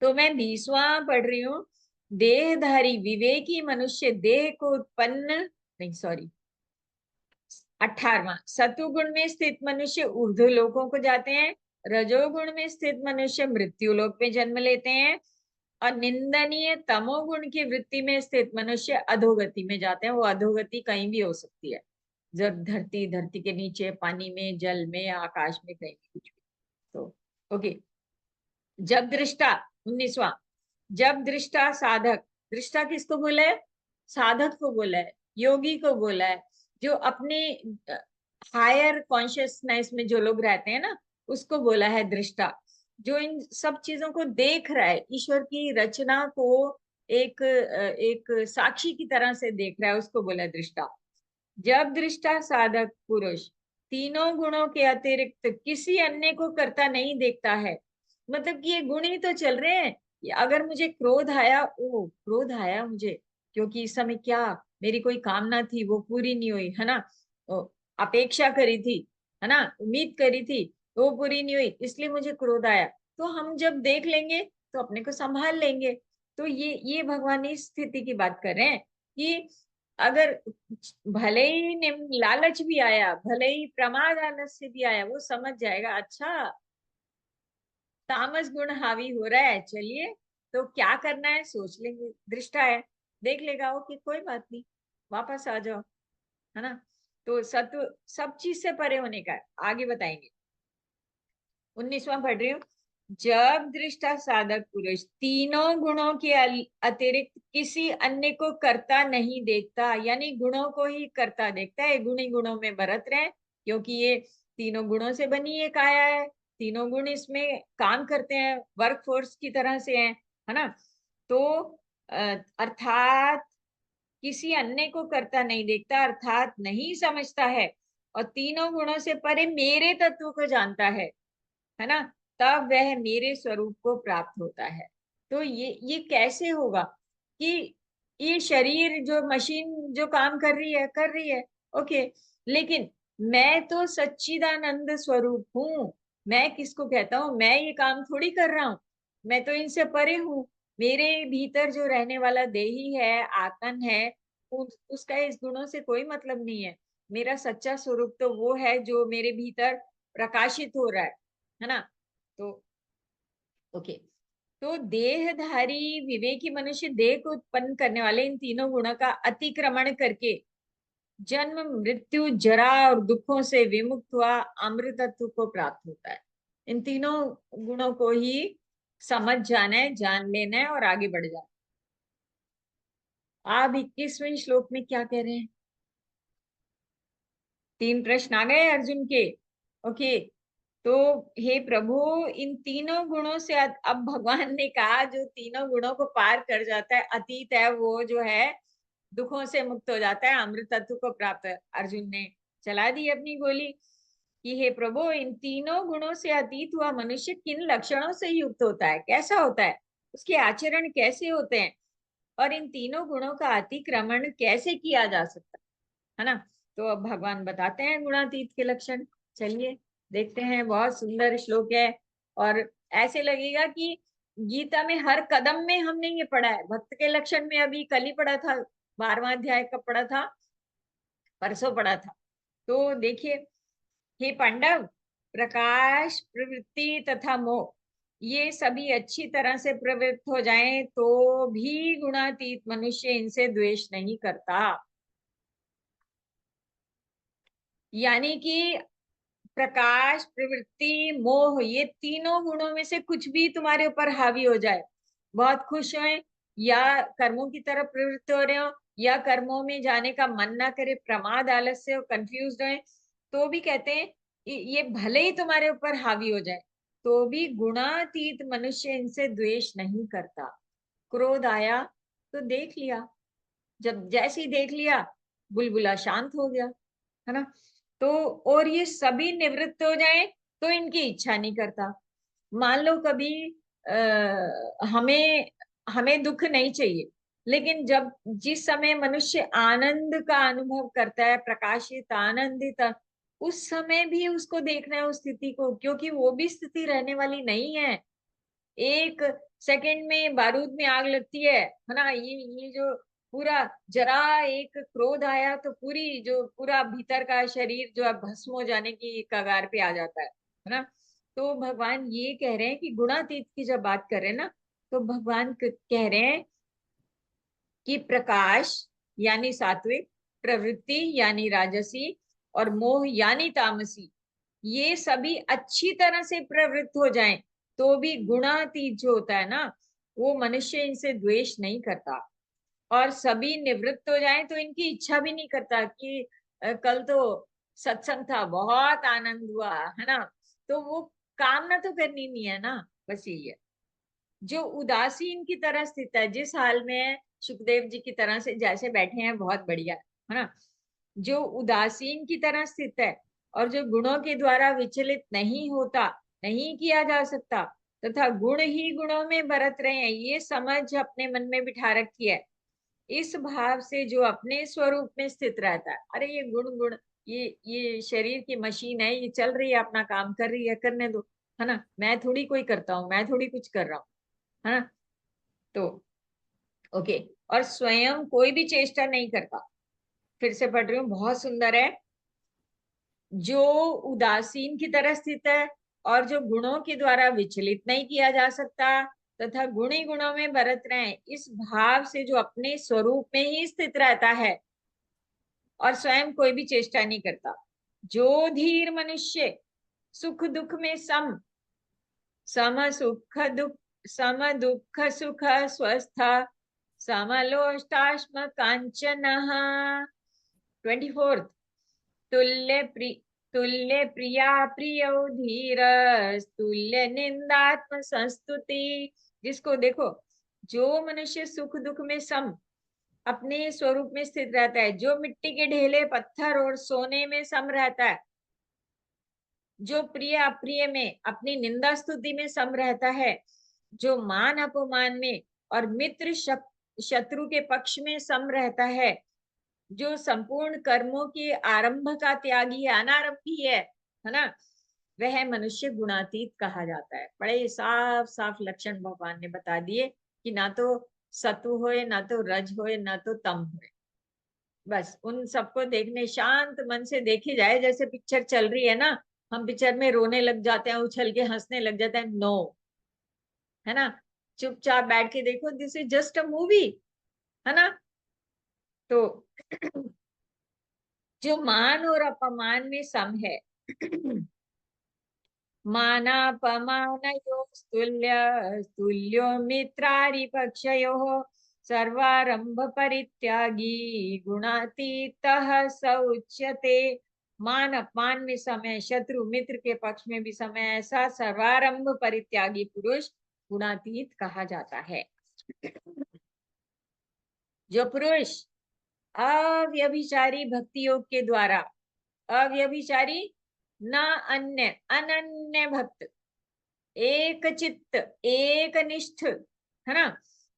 तो मैं 20वां पढ़ रही हूँ। देहधारी विवेकी मनुष्य देह को उत्पन्न, नहीं सॉरी, 18वां, सतुगुण में स्थित मनुष्य ऊर्ध्व लोकों को जाते हैं। रजोगुण में स्थित मनुष्य मृत्यु लोक में जन्म लेते हैं। और निंदनीय तमोगुण की वृत्ति में स्थित मनुष्य अधोगति में जाते हैं। वो अधोगति कहीं भी हो सकती है, जब धरती, धरती के नीचे, पानी में, जल में, आकाश में, कहीं भी, कुछ भी। तो ओके। जब दृष्टा, 19वां, जब दृष्टा साधक, दृष्टा किसको बोला है? साधक को बोला है, योगी को बोला है, जो अपने हायर कॉन्शियसनेस में जो लोग रहते हैं ना, उसको बोला है दृष्टा। जो इन सब चीजों को देख रहा है, ईश्वर की रचना को एक एक साक्षी की तरह से देख रहा है, उसको बोला है दृष्टा। जब दृष्टा साधक पुरुष तीनों गुणों के अतिरिक्त किसी अन्य को करता नहीं देखता है, मतलब कि ये गुण ही तो चल रहे हैं। अगर मुझे क्रोध आया, ओ क्रोध आया मुझे क्योंकि इस समय क्या, मेरी कोई कामना थी वो पूरी नहीं हुई, है ना, अपेक्षा करी थी, है ना, उम्मीद करी थी, वो पूरी नहीं हुई, इसलिए मुझे क्रोध आया। तो हम जब देख लेंगे तो अपने को संभाल लेंगे। तो ये भगवान इस स्थिति की बात कर रहे हैं, कि अगर भले ही लालच भी आया, भले ही प्रमाद आलस्य भी आया, वो समझ जाएगा, अच्छा तामस गुण हावी हो रहा है, चलिए तो क्या करना है सोच लेंगे, दृष्टा है, देख लेगा वो कि कोई बात नहीं, वापस आ जाओ, है ना। तो सत्व सब चीज से परे होने का है। आगे बताएंगे। 19वां पढ़ रही हूँ। जब दृष्टा साधक पुरुष तीनों गुणों के अतिरिक्त किसी अन्य को करता नहीं देखता, यानी गुणों को ही करता देखता है, गुणी गुणों में बरत रहे, क्योंकि ये तीनों गुणों से बनी ये काया है, तीनों गुण इसमें काम करते हैं, वर्क फोर्स की तरह से हैं, है ना। तो अर्थात किसी अन्य को करता नहीं देखता, अर्थात नहीं समझता है, और तीनों गुणों से परे मेरे तत्व को जानता है ना, तब वह मेरे स्वरूप को प्राप्त होता है। तो ये कैसे होगा कि ये शरीर जो मशीन जो काम कर रही है, ओके, लेकिन मैं तो सच्चिदानंद स्वरूप हूँ। मैं किसको कहता हूँ, मैं ये काम थोड़ी कर रहा हूँ, मैं तो इनसे परे हूँ। मेरे भीतर जो रहने वाला देही है, आत्मन है, उसका इस गुणों से कोई मतलब नहीं है। मेरा सच्चा स्वरूप तो वो है जो मेरे भीतर प्रकाशित हो रहा है ना। तो ओके, तो देहधारी विवेकी मनुष्य देह को उत्पन्न करने वाले इन तीनों गुणों का अतिक्रमण करके जन्म मृत्यु जरा और दुखों से विमुक्त हुआ अमृतत्व को प्राप्त होता है। इन तीनों गुणों को ही समझ जाना है, जान लेना है और आगे बढ़ जाना। आप 21वें श्लोक में क्या कह रहे हैं? 3 प्रश्न आ गए अर्जुन के। ओके, तो हे प्रभु, इन तीनों गुणों से अब भगवान ने कहा जो तीनों गुणों को पार कर जाता है, अतीत है, वो जो है दुखों से मुक्त हो जाता है, अमृत तत्व को प्राप्त है। अर्जुन ने चला दी अपनी गोली कि हे प्रभु, इन तीनों गुणों से अतीत हुआ मनुष्य किन लक्षणों से युक्त होता है, कैसा होता है, उसके आचरण कैसे होते हैं, और इन तीनों गुणों का अतिक्रमण कैसे किया जा सकता है ना। तो अब भगवान बताते हैं गुणातीत के लक्षण। चलिए देखते हैं, बहुत सुंदर श्लोक है और ऐसे लगेगा कि गीता में हर कदम में हमने ये पढ़ा है। भक्त के लक्षण में अभी कल ही पढ़ा था, 12वां अध्याय का पढ़ा था, परसों पढ़ा था। तो देखिए, हे पांडव, प्रकाश प्रवृत्ति तथा मोह ये सभी अच्छी तरह से प्रवृत्त हो जाएं तो भी गुणातीत मनुष्य इनसे द्वेष नहीं करता। यानी कि प्रकाश प्रवृत्ति मोह ये तीनों गुणों में से कुछ भी तुम्हारे ऊपर हावी हो जाए, बहुत खुश हो या कर्मों की तरफ प्रवृत्त हो रहे हो या कर्मों में जाने का मन ना करे, प्रमाद आलस्य हो, कंफ्यूज हो, तो भी कहते हैं ये भले ही तुम्हारे ऊपर हावी हो जाए तो भी गुणातीत मनुष्य इनसे द्वेष नहीं करता। क्रोध आया तो देख लिया, जब जैसे ही देख लिया बुलबुला शांत हो गया, है ना। तो और ये सभी निवृत्त हो जाए तो इनकी इच्छा नहीं करता। मान लो कभी हमें हमें दुख नहीं चाहिए, लेकिन जब जिस समय मनुष्य आनंद का अनुभव करता है, प्रकाशित आनंदित, उस समय भी उसको देखना है उस स्थिति को, क्योंकि वो भी स्थिति रहने वाली नहीं है। एक सेकंड में बारूद में आग लगती है ना। ये जो पूरा जरा एक क्रोध आया तो पूरी जो पूरा भीतर का शरीर जो है भस्म हो जाने की कगार पे आ जाता है ना। तो भगवान ये कह रहे हैं कि गुणातीत की जब बात कर रहे हैं ना, तो भगवान कह रहे हैं कि प्रकाश यानी सात्विक, प्रवृत्ति यानी राजसी और मोह यानी तामसी ये सभी अच्छी तरह से प्रवृत्त हो जाएं तो भी गुणातीत जो होता है ना, वो मनुष्य इनसे द्वेष नहीं करता। और सभी निवृत्त हो जाएं तो इनकी इच्छा भी नहीं करता कि कल तो सत्संग था, बहुत आनंद हुआ, है ना। तो वो कामना तो करनी नहीं है ना, बस यही है। जो उदासीन की तरह स्थित है, जिस हाल में सुखदेव जी की तरह से जैसे बैठे हैं, बहुत बढ़िया है ना। जो उदासीन की तरह स्थित है और जो गुणों के द्वारा विचलित नहीं होता, नहीं किया जा सकता, तथा गुण ही गुणों में बरत रहे हैं, ये समझ अपने मन में बिठा रखी है। इस भाव से जो अपने स्वरूप में स्थित रहता है, अरे ये गुण गुण ये शरीर की मशीन है, ये चल रही है, अपना काम कर रही है, करने दो, है ना। मैं थोड़ी कोई करता हूँ, मैं थोड़ी कुछ कर रहा हूँ, है ना। तो ओके, और स्वयं कोई भी चेष्टा नहीं करता। फिर से पढ़ रही हूँ, बहुत सुंदर है। जो उदासीन की तरह स्थित है और जो गुणों के द्वारा विचलित नहीं किया जा सकता, तथा गुण ही गुणों में बरत रहे, इस भाव से जो अपने स्वरूप में ही स्थित रहता है और स्वयं कोई भी चेष्टा नहीं करता। जो धीर मनुष्य सुख दुख में सम सम सुख दुख सम दुख सुख स्वस्थ समलोष्टाश्म कांचन 24। तुल्य तुल्य प्रिया प्रियो धीरस तुल्य निंदात्म संस्तुति। जिसको देखो, जो मनुष्य सुख दुख में सम अपने स्वरूप में स्थित रहता है, जो मिट्टी के ढेले पत्थर और सोने में सम रहता है, जो प्रिय अप्रिय में अपनी निंदा स्तुति में सम रहता है, जो मान अपमान में और मित्र शत्रु के पक्ष में सम रहता है, जो संपूर्ण कर्मों के आरंभ का त्यागी है, अनारंभी है ना, वह मनुष्य गुणातीत कहा जाता है। बड़े साफ साफ लक्षण भगवान ने बता दिए कि ना तो सत्व होए, ना तो रज होए, ना तो तम होए। बस उन सबको देखने, शांत मन से देखी जाए, जैसे पिक्चर चल रही है ना, हम पिक्चर में रोने लग जाते हैं, उछल के हंसने लग जाते हैं, नो, है ना, चुपचाप बैठ के देखो, this is just a movie, है ना। तो जो मान और अपमान में सम है, मानापमानयोस्तुल्य तुल्यो मित्रारिपक्षयोः सर्वारंभ परित्यागी गुणातीतः स उच्यते। मान अपमान में समय, शत्रु मित्र के पक्ष में भी समय, ऐसा सर्वारंभ परित्यागी पुरुष गुणातीत कहा जाता है। जो पुरुष अव्यभिचारी भक्ति योग के द्वारा, अव्यभिचारी न अन्य, अनन्य भक्त, एक चित्त, एक निष्ठ, है ना।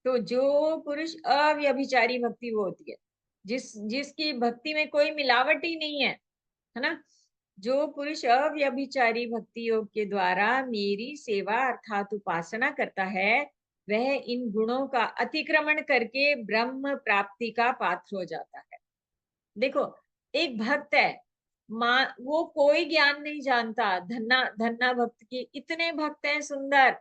तो जो पुरुष अव्यभिचारी भक्ति वो होती है, जिसकी भक्ति में कोई मिलावट ही नहीं है ना। जो पुरुष अव्यभिचारी भक्ति योग के द्वारा मेरी सेवा अर्थात उपासना करता है, वह इन गुणों का अतिक्रमण करके ब्रह्म प्राप्ति का पात्र हो जाता है। देखो, एक भक्त है, माँ, वो कोई ज्ञान नहीं जानता, धन्ना धन्ना भक्त की, इतने भक्त हैं सुंदर,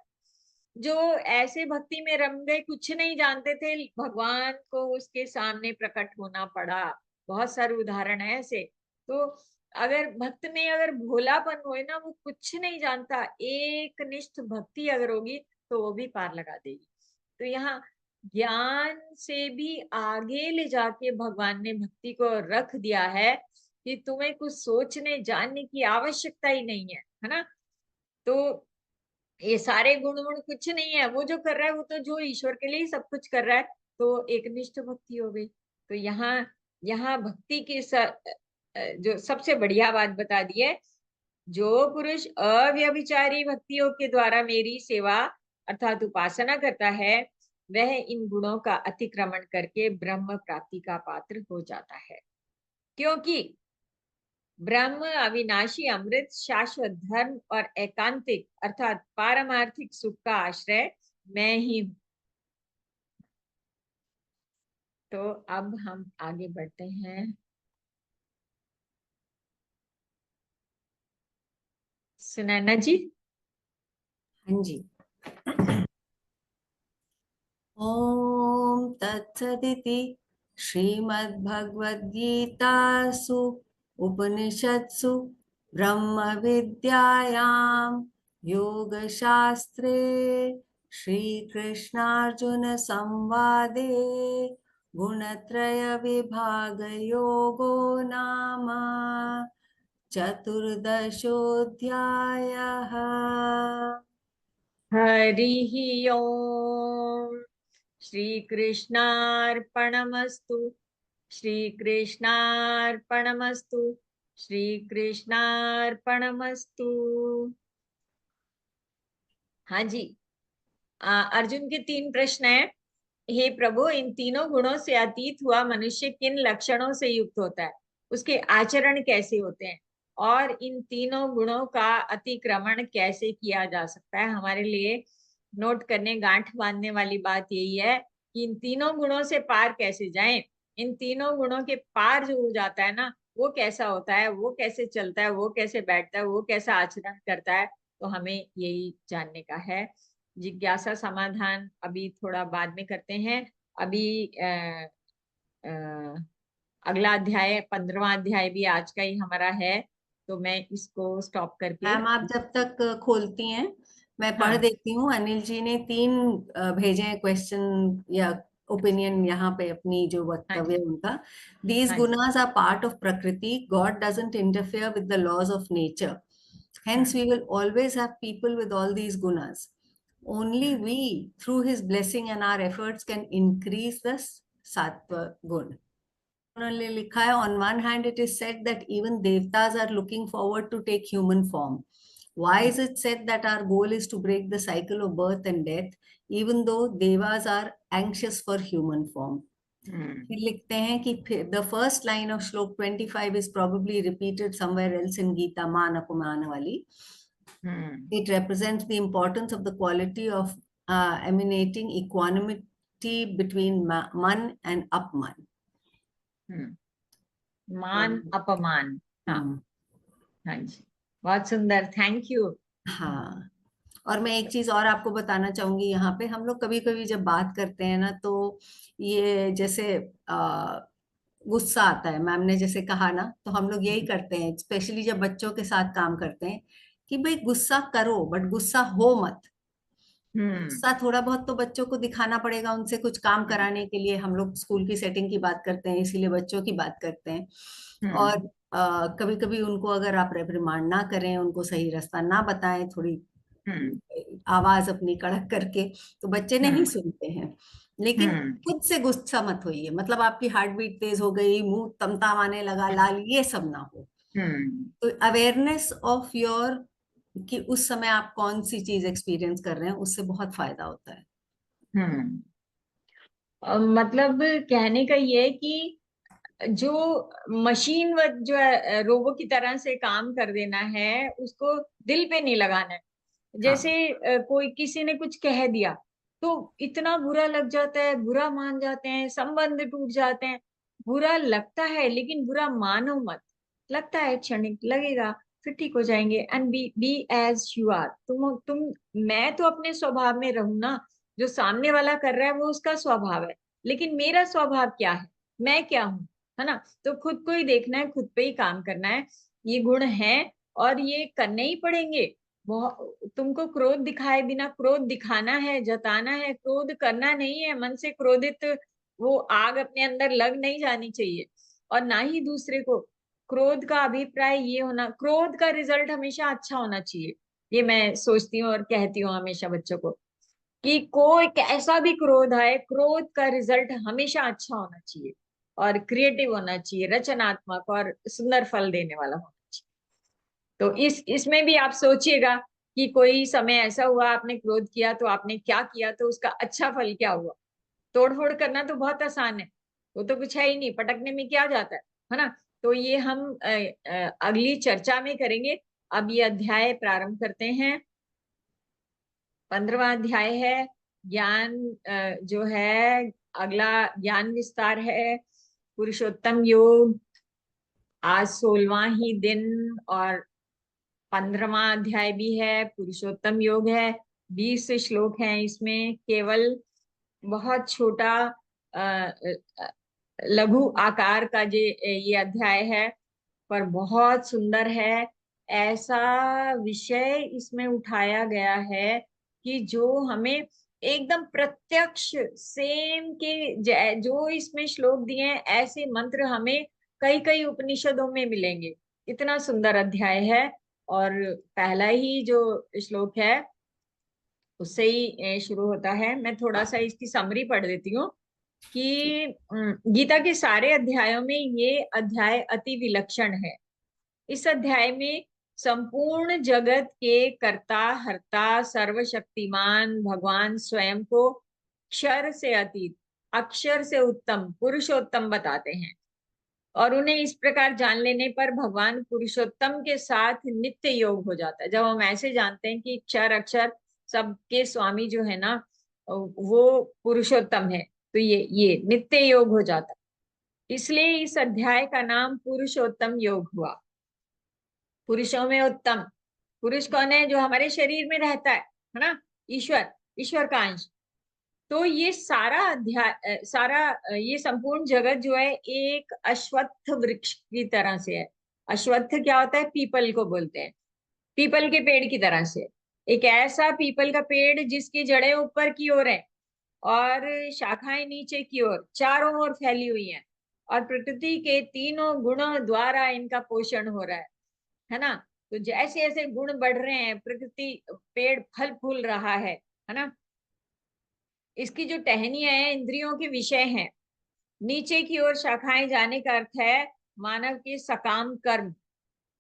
जो ऐसे भक्ति में रम गए, कुछ नहीं जानते थे, भगवान को उसके सामने प्रकट होना पड़ा। बहुत सारे उदाहरण है ऐसे। तो अगर भक्त में अगर भोलापन होए ना, वो कुछ नहीं जानता, एक निष्ठ भक्ति अगर होगी तो वो भी पार लगा देगी। तो यहाँ ज्ञान से भी आगे ले जाके भगवान ने भक्ति को रख दिया है कि तुम्हें कुछ सोचने जानने की आवश्यकता ही नहीं है ना। तो ये सारे गुण गुण कुछ नहीं है, वो जो कर रहा है वो तो जो ईश्वर के लिए ही सब कुछ कर रहा है, तो एकनिष्ठ भक्ति हो गई। तो यहाँ यहाँ भक्ति की जो सबसे बढ़िया बात बता दी है, जो पुरुष अव्यभिचारी भक्तियों के द्वारा मेरी सेवा अर्थात उपासना करता है, वह इन गुणों का अतिक्रमण करके ब्रह्म प्राप्ति का पात्र हो जाता है। क्योंकि ब्रह्म अविनाशी अमृत शाश्वत धर्म और एकांतिक अर्थात पारमार्थिक सुख का आश्रय मैं ही हूं। तो अब हम आगे बढ़ते हैं। सुनैना जी। हाँ जी। ओम तत्सदिति श्रीमद्भगवद्गीतासु उपनिषत्सु ब्रह्म विद्यायां योगशास्त्रे श्रीकृष्णार्जुन संवादे गुणत्रय विभाग योगो नाम चतुर्दशोऽध्यायः। हरि ओम। श्री कृष्णार्पणमस्तु, श्री कृष्णार्पणमस्तु, श्री कृष्णार्पणमस्तु। हाँ जी। अर्जुन के 3 प्रश्न हैं। हे प्रभु, इन तीनों गुणों से अतीत हुआ मनुष्य किन लक्षणों से युक्त होता है, उसके आचरण कैसे होते हैं, और इन तीनों गुणों का अतिक्रमण कैसे किया जा सकता है। हमारे लिए नोट करने, गांठ बांधने वाली बात यही है कि इन तीनों गुणों से पार कैसे जाएं। इन तीनों गुणों के पार जो हो जाता है ना, वो कैसा होता है, वो कैसे चलता है, वो कैसे बैठता है, वो कैसा आचरण करता है, तो हमें यही जानने का है। जिज्ञासा समाधान अभी थोड़ा बाद में करते हैं। अभी अगला अध्याय 15वां अध्याय भी आज का ही हमारा है, तो मैं इसको स्टॉप करके। मैम, आप जब तक खोलती हैं मैं पढ़ हाँ देती हूँ। अनिल जी ने 3 भेजे हैं क्वेश्चन या ओपिनियन यहाँ पे, अपनी जो हाँ वक्तव्य जी। है उनका। दीज हाँ जी। गुनाज आर पार्ट ऑफ प्रकृति, God doesn't interfere with the laws of nature, hence हाँ we will always have people with all these gunas. Only हाँ we through his blessing and our efforts can increase the sattva gun. उन्होंने लिखा है, on one hand it is said that even devtas are looking forward to take human form. Why is it said that our goal is to break the cycle of birth and death, even though devas are anxious for human form. फिर लिखते हैं कि the first line of श्लोक 25 is probably repeated somewhere else in Gita, मान अपमान वाली. It represents the importance of the quality of emanating equanimity between man and upman. मान अपमान. हाँ जी, बहुत सुंदर, थैंक यू. हाँ, और मैं एक चीज और आपको बताना चाहूंगी. यहाँ पे हम लोग कभी कभी जब बात करते हैं ना, तो ये जैसे गुस्सा आता है, मैम ने जैसे कहा ना, तो हम लोग यही करते हैं, स्पेशली जब बच्चों के साथ काम करते हैं, कि भाई गुस्सा करो बट गुस्सा हो मत. गुस्सा थोड़ा बहुत तो बच्चों को दिखाना पड़ेगा, उनसे कुछ काम कराने के लिए. हम लोग स्कूल की सेटिंग की बात करते हैं, इसीलिए बच्चों की बात करते हैं. और कभी कभी उनको अगर आप रिप्रिमांड ना करें, उनको सही रास्ता ना बताएं, थोड़ी आवाज अपनी कड़क करके, तो बच्चे नहीं सुनते हैं. लेकिन खुद से गुस्सा मत होइए, मतलब आपकी हार्ट बीट तेज हो गई, मुंह तमतमाने लगा, लाल, ये सब ना हो. तो अवेयरनेस ऑफ योर, कि उस समय आप कौन सी चीज एक्सपीरियंस कर रहे हैं, उससे बहुत फायदा होता है. मतलब कहने का ये है कि जो मशीन व जो है रोबो की तरह से काम कर देना है, उसको दिल पे नहीं लगाना है. जैसे कोई किसी ने कुछ कह दिया तो इतना बुरा लग जाता है, बुरा मान जाते हैं, संबंध टूट जाते हैं. बुरा लगता है, लेकिन बुरा मानो मत. लगता है क्षणिक, लगेगा, फिर ठीक हो जाएंगे. And be as you are. तुम मैं तो अपने स्वभाव में रहूं ना. जो सामने वाला कर रहा है वो उसका स्वभाव है, लेकिन मेरा स्वभाव क्या है, मैं क्या हूं, है ना. तो खुद को ही देखना है, खुद पे ही काम करना है. ये गुण है और ये करने ही पड़ेंगे. तुमको क्रोध दिखाए बिना क्रोध दिखाना है, जताना है. क्रोध करना नहीं है, मन से क्रोधित वो आग अपने अंदर लग नहीं जानी चाहिए. और ना ही दूसरे को क्रोध का अभिप्राय ये होना, क्रोध का रिजल्ट हमेशा अच्छा होना चाहिए. ये मैं सोचती हूँ और कहती हूँ हमेशा बच्चों को, कि कोई कैसा भी क्रोध आए, क्रोध का रिजल्ट हमेशा अच्छा होना चाहिए और क्रिएटिव होना चाहिए, रचनात्मक और सुंदर फल देने वाला होना चाहिए. तो इसमें भी आप सोचिएगा कि कोई समय ऐसा हुआ, आपने क्रोध किया तो आपने क्या किया, तो उसका अच्छा फल क्या हुआ. तोड़फोड़ करना तो बहुत आसान है, वो तो कुछ है ही नहीं, पटकने में क्या जाता है ना. तो ये हम अगली चर्चा में करेंगे. अब ये अध्याय प्रारंभ करते हैं. 15वां अध्याय है ज्ञान, जो है अगला ज्ञान विस्तार है, पुरुषोत्तम योग. आज 16वां ही दिन और 15वां अध्याय भी है, पुरुषोत्तम योग है. 20 श्लोक हैं इसमें. केवल बहुत छोटा लघु आकार का ये अध्याय है, पर बहुत सुंदर है. ऐसा विषय इसमें उठाया गया है कि जो हमें एकदम प्रत्यक्ष सेम के जो इसमें श्लोक दिए हैं, ऐसे मंत्र हमें कई कई उपनिषदों में मिलेंगे. इतना सुंदर अध्याय है. और पहला ही जो श्लोक है उससे ही शुरू होता है. मैं थोड़ा सा इसकी समरी पढ़ देती हूँ कि गीता के सारे अध्यायों में ये अध्याय अति विलक्षण है. इस अध्याय में संपूर्ण जगत के कर्ता हर्ता सर्वशक्तिमान भगवान स्वयं को क्षर से अतीत, अक्षर से उत्तम, पुरुषोत्तम बताते हैं. और उन्हें इस प्रकार जान लेने पर भगवान पुरुषोत्तम के साथ नित्य योग हो जाता है. जब हम ऐसे जानते हैं कि क्षर अक्षर सबके स्वामी जो है ना, वो पुरुषोत्तम है, तो ये नित्य योग हो जाता है. इसलिए इस अध्याय का नाम पुरुषोत्तम योग हुआ. पुरुषों में उत्तम. पुरुष कौन है? जो हमारे शरीर में रहता है ना, ईश्वर, ईश्वर का अंश. तो ये सारा अध्याय, सारा ये संपूर्ण जगत जो है एक अश्वत्थ वृक्ष की तरह से है. अश्वत्थ क्या होता है? पीपल को बोलते हैं. पीपल के पेड़ की तरह से. एक ऐसा पीपल का पेड़ जिसकी जड़ें ऊपर की ओर है और शाखाएं नीचे की ओर, चारों ओर फैली हुई हैं, और प्रकृति के तीनों गुणों द्वारा इनका पोषण हो रहा है ना. तो जैसे जैसे गुण बढ़ रहे हैं, प्रकृति, पेड़ फल फूल रहा है ना. इसकी जो टहनियां है इंद्रियों के विषय हैं. नीचे की ओर शाखाएं जाने का अर्थ है मानव के सकाम कर्म.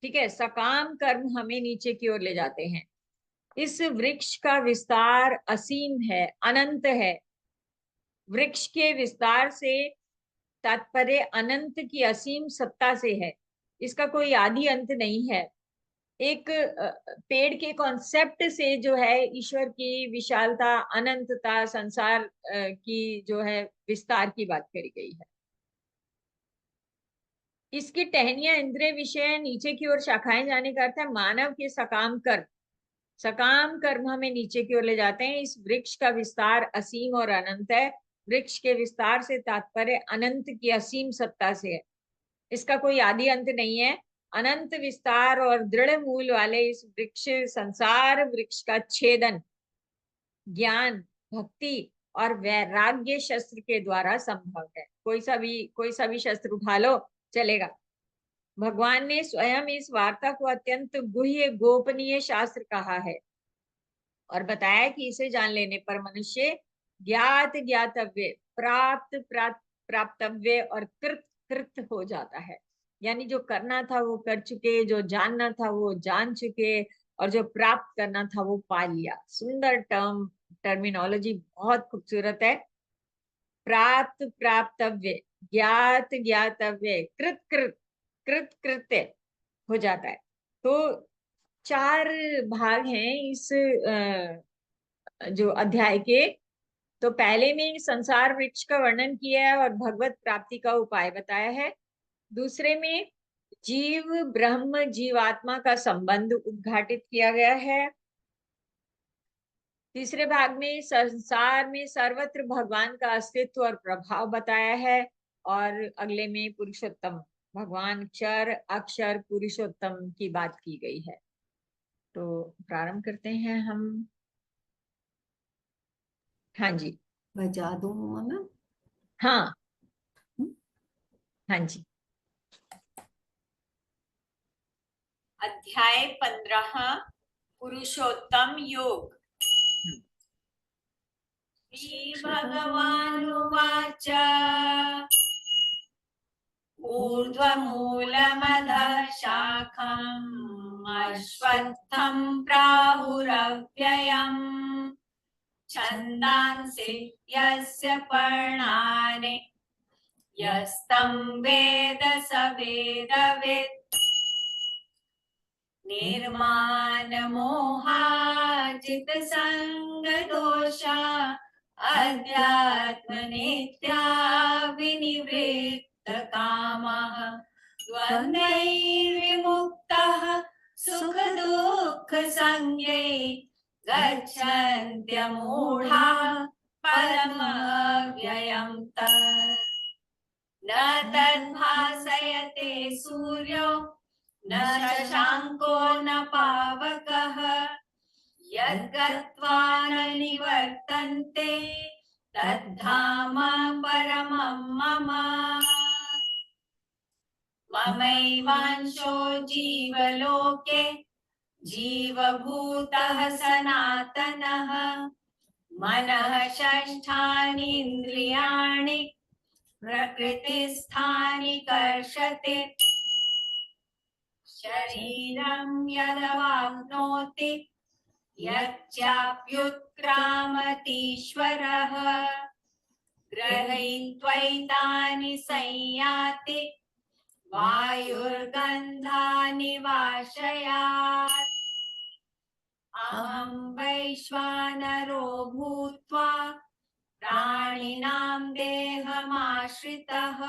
ठीक है, सकाम कर्म हमें नीचे की ओर ले जाते हैं. इस वृक्ष का विस्तार असीम है, अनंत है. वृक्ष के विस्तार से तात्पर्य अनंत की असीम सत्ता से है, इसका कोई आदि अंत नहीं है। एक पेड़ के कॉन्सेप्ट से जो है ईश्वर की विशालता, अनंतता, संसार की जो है विस्तार की बात करी गई है। इसकी टहनियां, इंद्रिय, विषय, नीचे की ओर शाखाएं जाने का अर्थ है मानव के सकाम कर्म। सकाम कर्म हमें नीचे की ओर ले जाते हैं। इस वृक्ष का विस्तार असीम और अनंत है। वृक्ष के विस्तार से तात्पर्य अनंत की असीम सत्ता से है, इसका कोई आदि अंत नहीं है। अनंत विस्तार और दृढ़ मूल वाले इस वृक्ष, संसार वृक्ष का छेदन ज्ञान, भक्ति और वैराग्य शस्त्र के द्वारा संभव है। कोई सा भी शस्त्र उठा लो, चलेगा। भगवान ने स्वयं इस वार्ता को अत्यंत गुह्य गोपनीय शास्त्र कहा है और बताया कि इसे जान लेने पर मनुष्य ज्ञात ज्ञातव्य, प्राप्त प्राप्तव्य और कृत कृत हो जाता है। यानी जो करना था वो कर चुके, जो जानना था वो जान चुके, और जो प्राप्त करना था वो पा लिया। सुंदर टर्मिनोलॉजी, बहुत खूबसूरत है। प्राप्त प्राप्तव्य, ज्ञात ज्ञातव्य, कृत कृत, कृत कृत्य हो जाता है। तो 4 भाग हैं इस जो अध्याय के। तो पहले में संसार वृक्ष का वर्णन किया है और भगवत प्राप्ति का उपाय बताया है। दूसरे में जीव ब्रह्म जीवात्मा का संबंध उद्घाटित किया गया है। तीसरे भाग में संसार में सर्वत्र भगवान का अस्तित्व और प्रभाव बताया है। और अगले में पुरुषोत्तम, भगवान क्षर अक्षर पुरुषोत्तम की बात की गई है। तो प्रारंभ करते हैं हम। हाँ जी, बजा दूं मैम? हाँ हाँ जी। अध्याय 15 पुरुषोत्तम योग। श्री भगवानुवाच ऊर्ध्वमूलमधः शाखम् अश्वत्थं प्राहुरव्ययम् छन्दांसि यस्य पर्णानि यस्तं वेद स वेदवित् निर्मानमोहाजितसङ्गदोषा अध्यात्मनित्या विनिवृत्तकामः द्वन्द्वैर्विमुक्तः सुखदुःखसंज्ञै गच्छन्त्यमूढाः परमव्ययं तत् न तद्भासयते सूर्यो न शशाङ्को न पावकः यद्गत्वा न निवर्तन्ते तद्धाम परमं मम। ममैवांशो जीवलोके जीवभूतः सनातनः मनः षष्ठानीन्द्रियाणि प्रकृतिस्थानि कर्षति शरीरं यदवाप्नोति यच्चाप्युत्क्रामतीश्वरः गृहीत्वैतानि संयाति वायुर्गन्धानि वाशयात्। अहं वैश्वानरो भूत्वा प्राणिनां देहमाश्रितः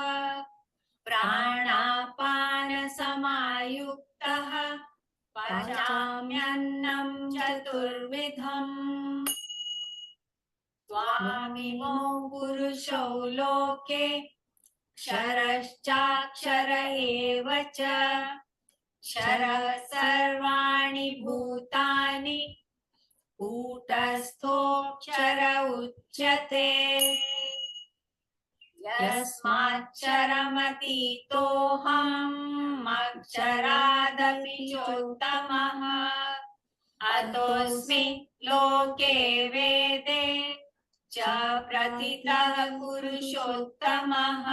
प्राणापानसमायुक्तः पचाम्यन्नं चतुर्विधम्। स्वामिमो पुरुषो लोके क्षरश्चाक्षर एव च क्षरः सर्वाणि भूतानि कूटस्थोऽक्षर उच्यते। यस्माच्चरमतीतोऽहम् अक्षरादपि चोत्तमः अतोऽस्मि लोके वेदे च प्रथितः पुरुषोत्तमः।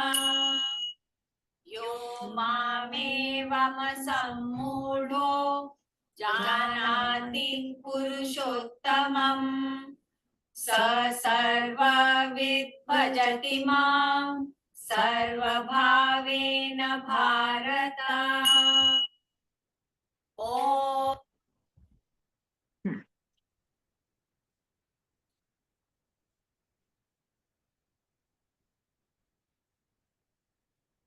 यो मामेवमसम्मूढो जानाति पुरुषोत्तमम् स सर्वविद् भजति मां सर्वभावेन भारत। ओम।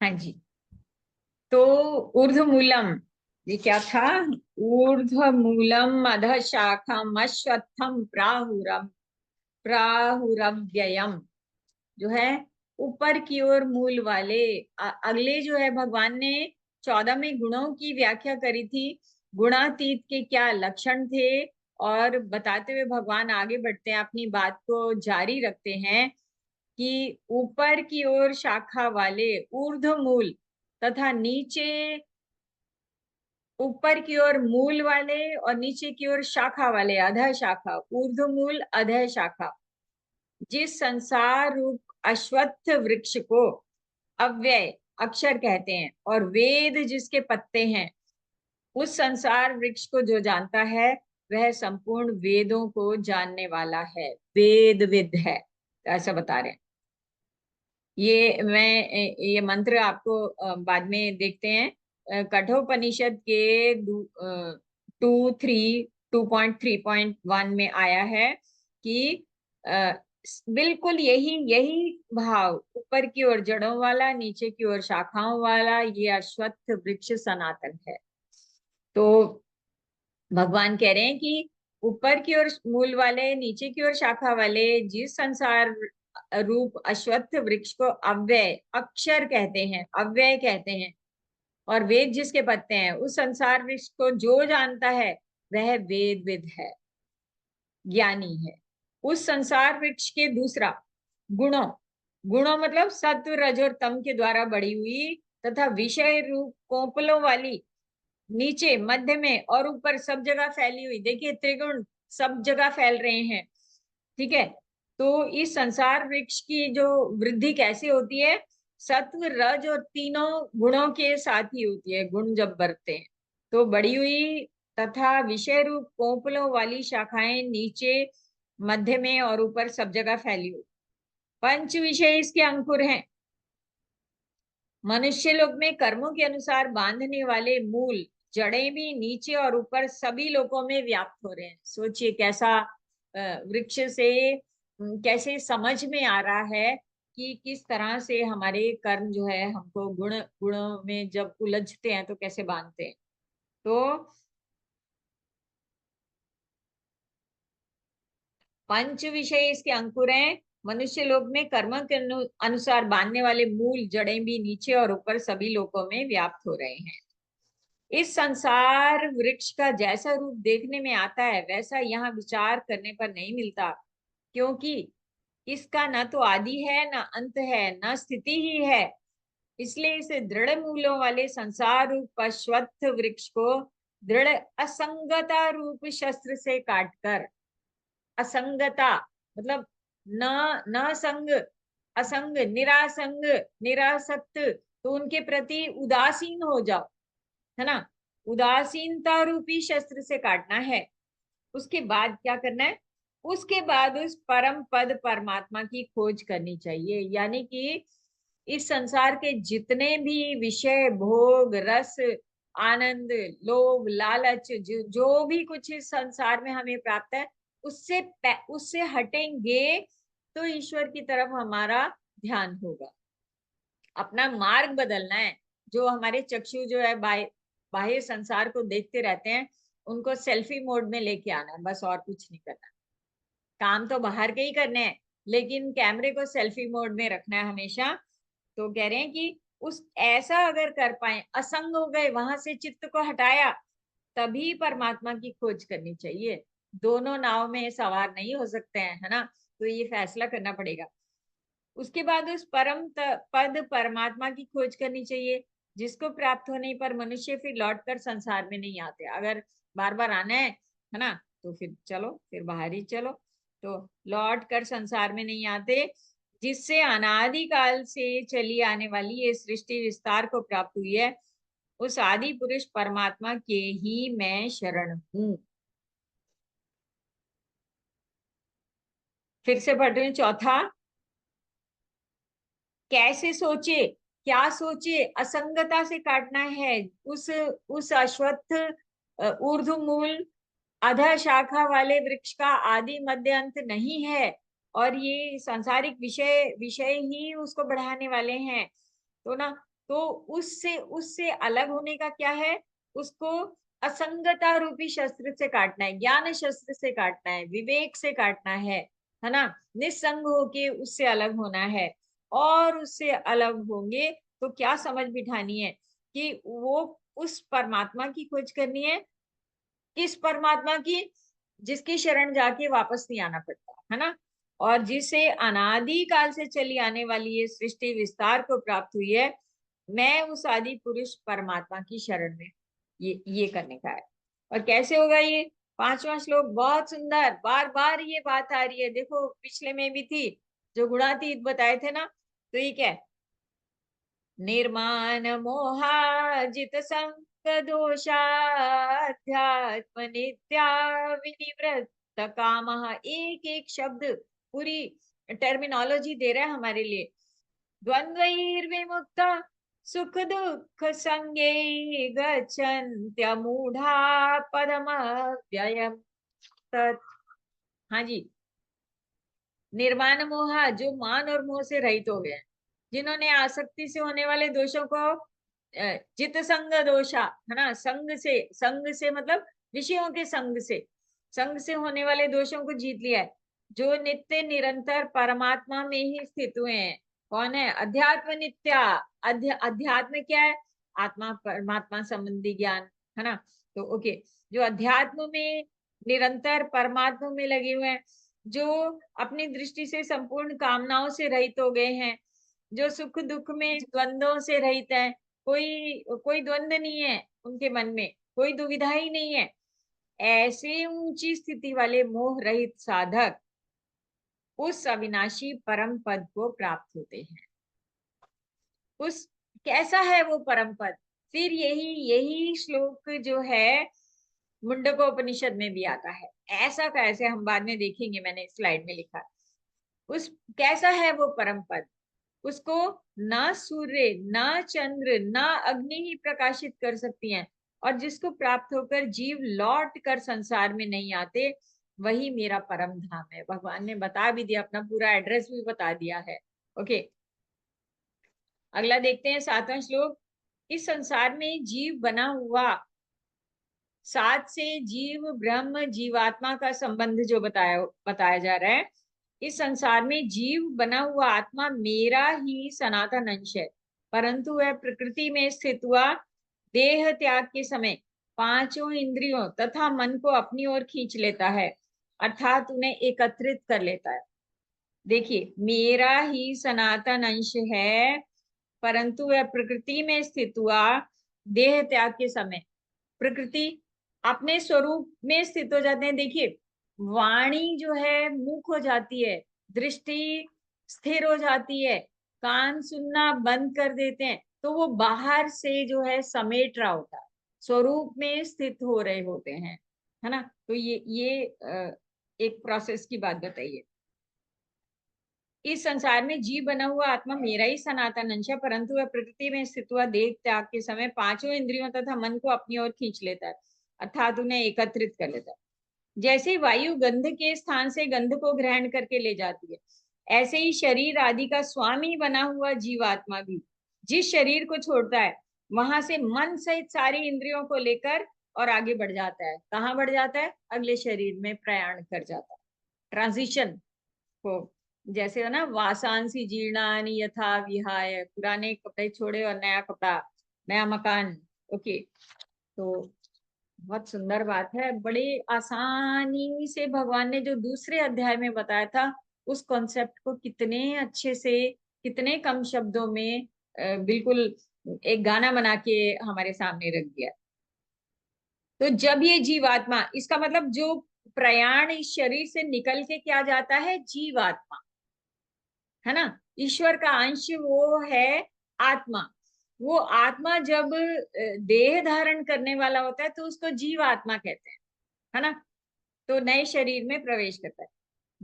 हाँ जी, तो ऊर्ध्वमूलम, ये क्या था? ऊर्ध्वमूलम अधः शाखम अश्वत्थम प्राहुरव्ययम, जो है ऊपर की ओर मूल वाले। अगले जो है भगवान ने 14वें गुणों की व्याख्या करी थी, गुणातीत के क्या लक्षण थे, और बताते हुए भगवान आगे बढ़ते हैं, अपनी बात को जारी रखते हैं कि ऊपर की ओर शाखा वाले ऊर्ध्व मूल तथा नीचे, ऊपर की ओर मूल वाले और नीचे की ओर शाखा वाले अधः शाखा, ऊर्ध्व मूल अधः शाखा, जिस संसार रूप अश्वत्थ वृक्ष को अव्यय अक्षर कहते हैं और वेद जिसके पत्ते हैं, उस संसार वृक्ष को जो जानता है वह संपूर्ण वेदों को जानने वाला है, वेद विद है, ऐसा बता रहे हैं। ये मंत्र आपको बाद में देखते हैं, कठोपनिषद के 2.3.1 में आया है कि बिल्कुल यही यही भाव, ऊपर की ओर जड़ों वाला, नीचे की ओर शाखाओं वाला, ये अश्वत्थ वृक्ष सनातन है। तो भगवान कह रहे हैं कि ऊपर की ओर मूल वाले, नीचे की ओर शाखा वाले, जिस संसार रूप अश्वत्थ वृक्ष को अव्यय अक्षर कहते हैं, अव्यय कहते हैं, और वेद जिसके पत्ते हैं, उस संसार वृक्ष को जो जानता है वह वेद विद है, ज्ञानी है। उस संसार वृक्ष के दूसरा गुणों, गुणों मतलब सत्व रज और तम के द्वारा बढ़ी हुई तथा विषय रूप कोपलों वाली, नीचे मध्य में और ऊपर सब जगह फैली हुई, देखिए त्रिगुण सब जगह फैल रहे हैं, ठीक है। तो इस संसार वृक्ष की जो वृद्धि कैसे होती है, सत्व रज और तीनों गुणों के साथ ही होती है। गुण जब बढ़ते हैं तो बढ़ी हुई तथा विषय रूप कोपलों वाली शाखाएं नीचे, मध्य में और ऊपर सब जगह फैली हुई। पंच विषय इसके अंकुर हैं। मनुष्य लोक में कर्मों के अनुसार बांधने वाले मूल जड़ें भी नीचे और ऊपर सभी लोकों में व्याप्त हो रहे हैं। सोचिए कैसा वृक्ष से कैसे समझ में आ रहा है कि किस तरह से हमारे कर्म जो है हमको गुणों में जब उलझते हैं तो कैसे बांधते हैं। तो पंच विषय इसके अंकुर हैं। मनुष्य लोक में कर्म के अनुसार बांधने वाले मूल जड़ें भी नीचे और ऊपर सभी लोकों में व्याप्त हो रहे हैं। इस संसार वृक्ष का जैसा रूप देखने में आता है वैसा यहाँ विचार करने पर नहीं मिलता, क्योंकि इसका न तो आदि है, न अंत है, न स्थिति ही है। इसलिए इसे दृढ़ मूलों वाले संसार रूप अश्वत्थ वृक्ष को दृढ़ असंगता रूप शस्त्र से काटकर, असंगता मतलब न न संग, असंग, निरासंग, निरासक्त, तो उनके प्रति उदासीन हो जाओ, है ना। उदासीनता रूपी शस्त्र से काटना है। उसके बाद क्या करना है, उसके बाद उस परम पद परमात्मा की खोज करनी चाहिए। यानी कि इस संसार के जितने भी विषय, भोग, रस, आनंद, लोभ, लालच, जो भी कुछ इस संसार में हमें प्राप्त है, उससे हटेंगे तो ईश्वर की तरफ हमारा ध्यान होगा। अपना मार्ग बदलना है। जो हमारे चक्षु जो है बाह्य संसार को देखते रहते हैं, उनको सेल्फी मोड में लेके आना है, बस और कुछ नहीं करना। काम तो बाहर के ही करने हैं, लेकिन कैमरे को सेल्फी मोड में रखना है हमेशा। तो कह रहे हैं कि उस ऐसा अगर कर पाए, असंग हो गए, वहां से चित्त को हटाया, तभी परमात्मा की खोज करनी चाहिए। दोनों नाव में सवार नहीं हो सकते हैं, है ना। तो ये फैसला करना पड़ेगा। उसके बाद उस परम पद परमात्मा की खोज करनी चाहिए, जिसको प्राप्त होने पर मनुष्य फिर लौटकर संसार में नहीं आते। अगर बार बार आना है ना, तो फिर चलो, फिर बाहर ही चलो। तो लौट कर संसार में नहीं आते, जिससे अनादिकाल से चली आने वाली ये सृष्टि विस्तार को प्राप्त हुई है, उस आदि पुरुष परमात्मा के ही मैं शरण हूं। फिर से पढ़ रही हूँ। चौथा, कैसे सोचे, क्या सोचे, असंगता से काटना है। उस अश्वत्थ ऊर्ध्वमूल अधः शाखा वाले वृक्ष का आदि मध्य अंत नहीं है, और ये सांसारिक विषय विषय ही उसको बढ़ाने वाले हैं। तो ना, तो उससे उससे अलग होने का क्या है, उसको असंगता रूपी शस्त्र से काटना है, ज्ञान शस्त्र से काटना है, विवेक से काटना है ना। निस्संग होके उससे अलग होना है, और उससे अलग होंगे तो क्या समझ बिठानी है कि वो उस परमात्मा की खोज करनी है। किस परमात्मा की? जिसकी शरण जाके वापस नहीं आना पड़ता, है ना, और जिसे अनादि काल से चली आने वाली ये सृष्टि विस्तार को प्राप्त हुई है। मैं उस आदि पुरुष परमात्मा की शरण में, ये करने का है। और कैसे होगा ये? 5वां श्लोक बहुत सुंदर, बार बार ये बात आ रही है। देखो पिछले में भी थी, जो गुणातीत बताए थे ना, तो ये क्या है? निर्माण मोहाजित संग दोषाध्यात्म नित्या विनिवृत्त काम। एक एक शब्द पूरी टर्मिनोलॉजी दे रहा है हमारे लिए। द्वंद्वैर्विमुक्ता सुख दुख संगे गच्छन्त्यमूढ़ा पदमव्ययम् तत्। हाँ जी, निर्माण मोह, जो मान और मोह से रहित हो गए, जिन्होंने आसक्ति से होने वाले दोषों को, जित संग दोषा, है ना, संग से मतलब विषयों के संग से होने वाले दोषों को जीत लिया है, जो नित्य निरंतर परमात्मा में ही स्थित हुए हैं। कौन है? अध्यात्म नित्या। अध्यात्म क्या है? आत्मा परमात्मा संबंधी ज्ञान, है ना। तो ओके, जो अध्यात्म में निरंतर परमात्मा में लगे हुए हैं, जो अपनी दृष्टि से संपूर्ण कामनाओं से रहित हो गए हैं, जो सुख दुख में द्वंद्वों से रहित है, कोई द्वंद्व नहीं है उनके मन में, कोई दुविधा ही नहीं है। ऐसे ऊंची स्थिति वाले मोह रहित साधक उस अविनाशी परम पद को प्राप्त होते हैं। उस कैसा है वो परम पद? फिर यही श्लोक जो है मुंडकोपनिषद में भी आता है। ऐसा कैसे, हम बाद में देखेंगे, मैंने स्लाइड में लिखा। उस कैसा है वो परम पद? उसको ना सूर्य, ना चंद्र, ना अग्नि ही प्रकाशित कर सकती हैं, और जिसको प्राप्त होकर जीव लौट कर संसार में नहीं आते, वही मेरा परम धाम है। भगवान ने बता भी दिया, अपना पूरा एड्रेस भी बता दिया है। ओके, अगला देखते हैं 7वां श्लोक। इस संसार में जीव बना हुआ, 7 से जीव ब्रह्म जीवात्मा का संबंध जो बताया जा रहा है। इस संसार में जीव बना हुआ आत्मा मेरा ही सनातन अंश है, परंतु वह प्रकृति में स्थित हुआ देह त्याग के समय 5 इंद्रियों तथा मन को अपनी ओर खींच लेता है, अर्थात उन्हें एकत्रित कर लेता है। देखिए, मेरा ही सनातन अंश है, परंतु वह प्रकृति में स्थित हुआ देह त्याग के समय। प्रकृति अपने स्वरूप में स्थित हो जाते हैं। देखिए, वाणी जो है मूक हो जाती है, दृष्टि स्थिर हो जाती है, कान सुनना बंद कर देते हैं, तो वो बाहर से जो है समेट रहा होता है, स्वरूप में स्थित हो रहे होते हैं, है ना। तो ये एक प्रोसेस की बात बताइए। इस संसार में जीव बना हुआ आत्मा मेरा ही सनातन अंश है, परंतु वह प्रकृति में स्थित हुआ देह त्याग के समय 5 इंद्रियों तथा मन को अपनी ओर खींच लेता है, अर्थात उन्हें एकत्रित कर लेता है। जैसे वायु गंध के स्थान से गंध को ग्रहण करके ले जाती है, ऐसे ही शरीर आदि का स्वामी बना हुआ जीवात्मा भी जिस शरीर को छोड़ता है, वहां से मन सहित सारी इंद्रियों को लेकर और आगे बढ़ जाता है। कहाँ बढ़ जाता है? अगले शरीर में प्रयाण कर जाता है, ट्रांजिशन को। जैसे है ना, वासांसी जीर्णानि यथा विहाय, पुराने कपड़े छोड़े और नया कपड़ा, नया मकान। ओके, तो बहुत सुंदर बात है। बड़े आसानी से भगवान ने जो दूसरे अध्याय में बताया था, उस कॉन्सेप्ट को कितने अच्छे से, कितने कम शब्दों में बिल्कुल एक गाना बना के हमारे सामने रख दिया। तो जब ये जीवात्मा, इसका मतलब जो प्रयाण इस शरीर से निकल के क्या जाता है? जीवात्मा, है ना, ईश्वर का अंश वो है आत्मा। वो आत्मा जब देह धारण करने वाला होता है तो उसको जीव आत्मा कहते हैं, है ना। तो नए शरीर में प्रवेश करता है।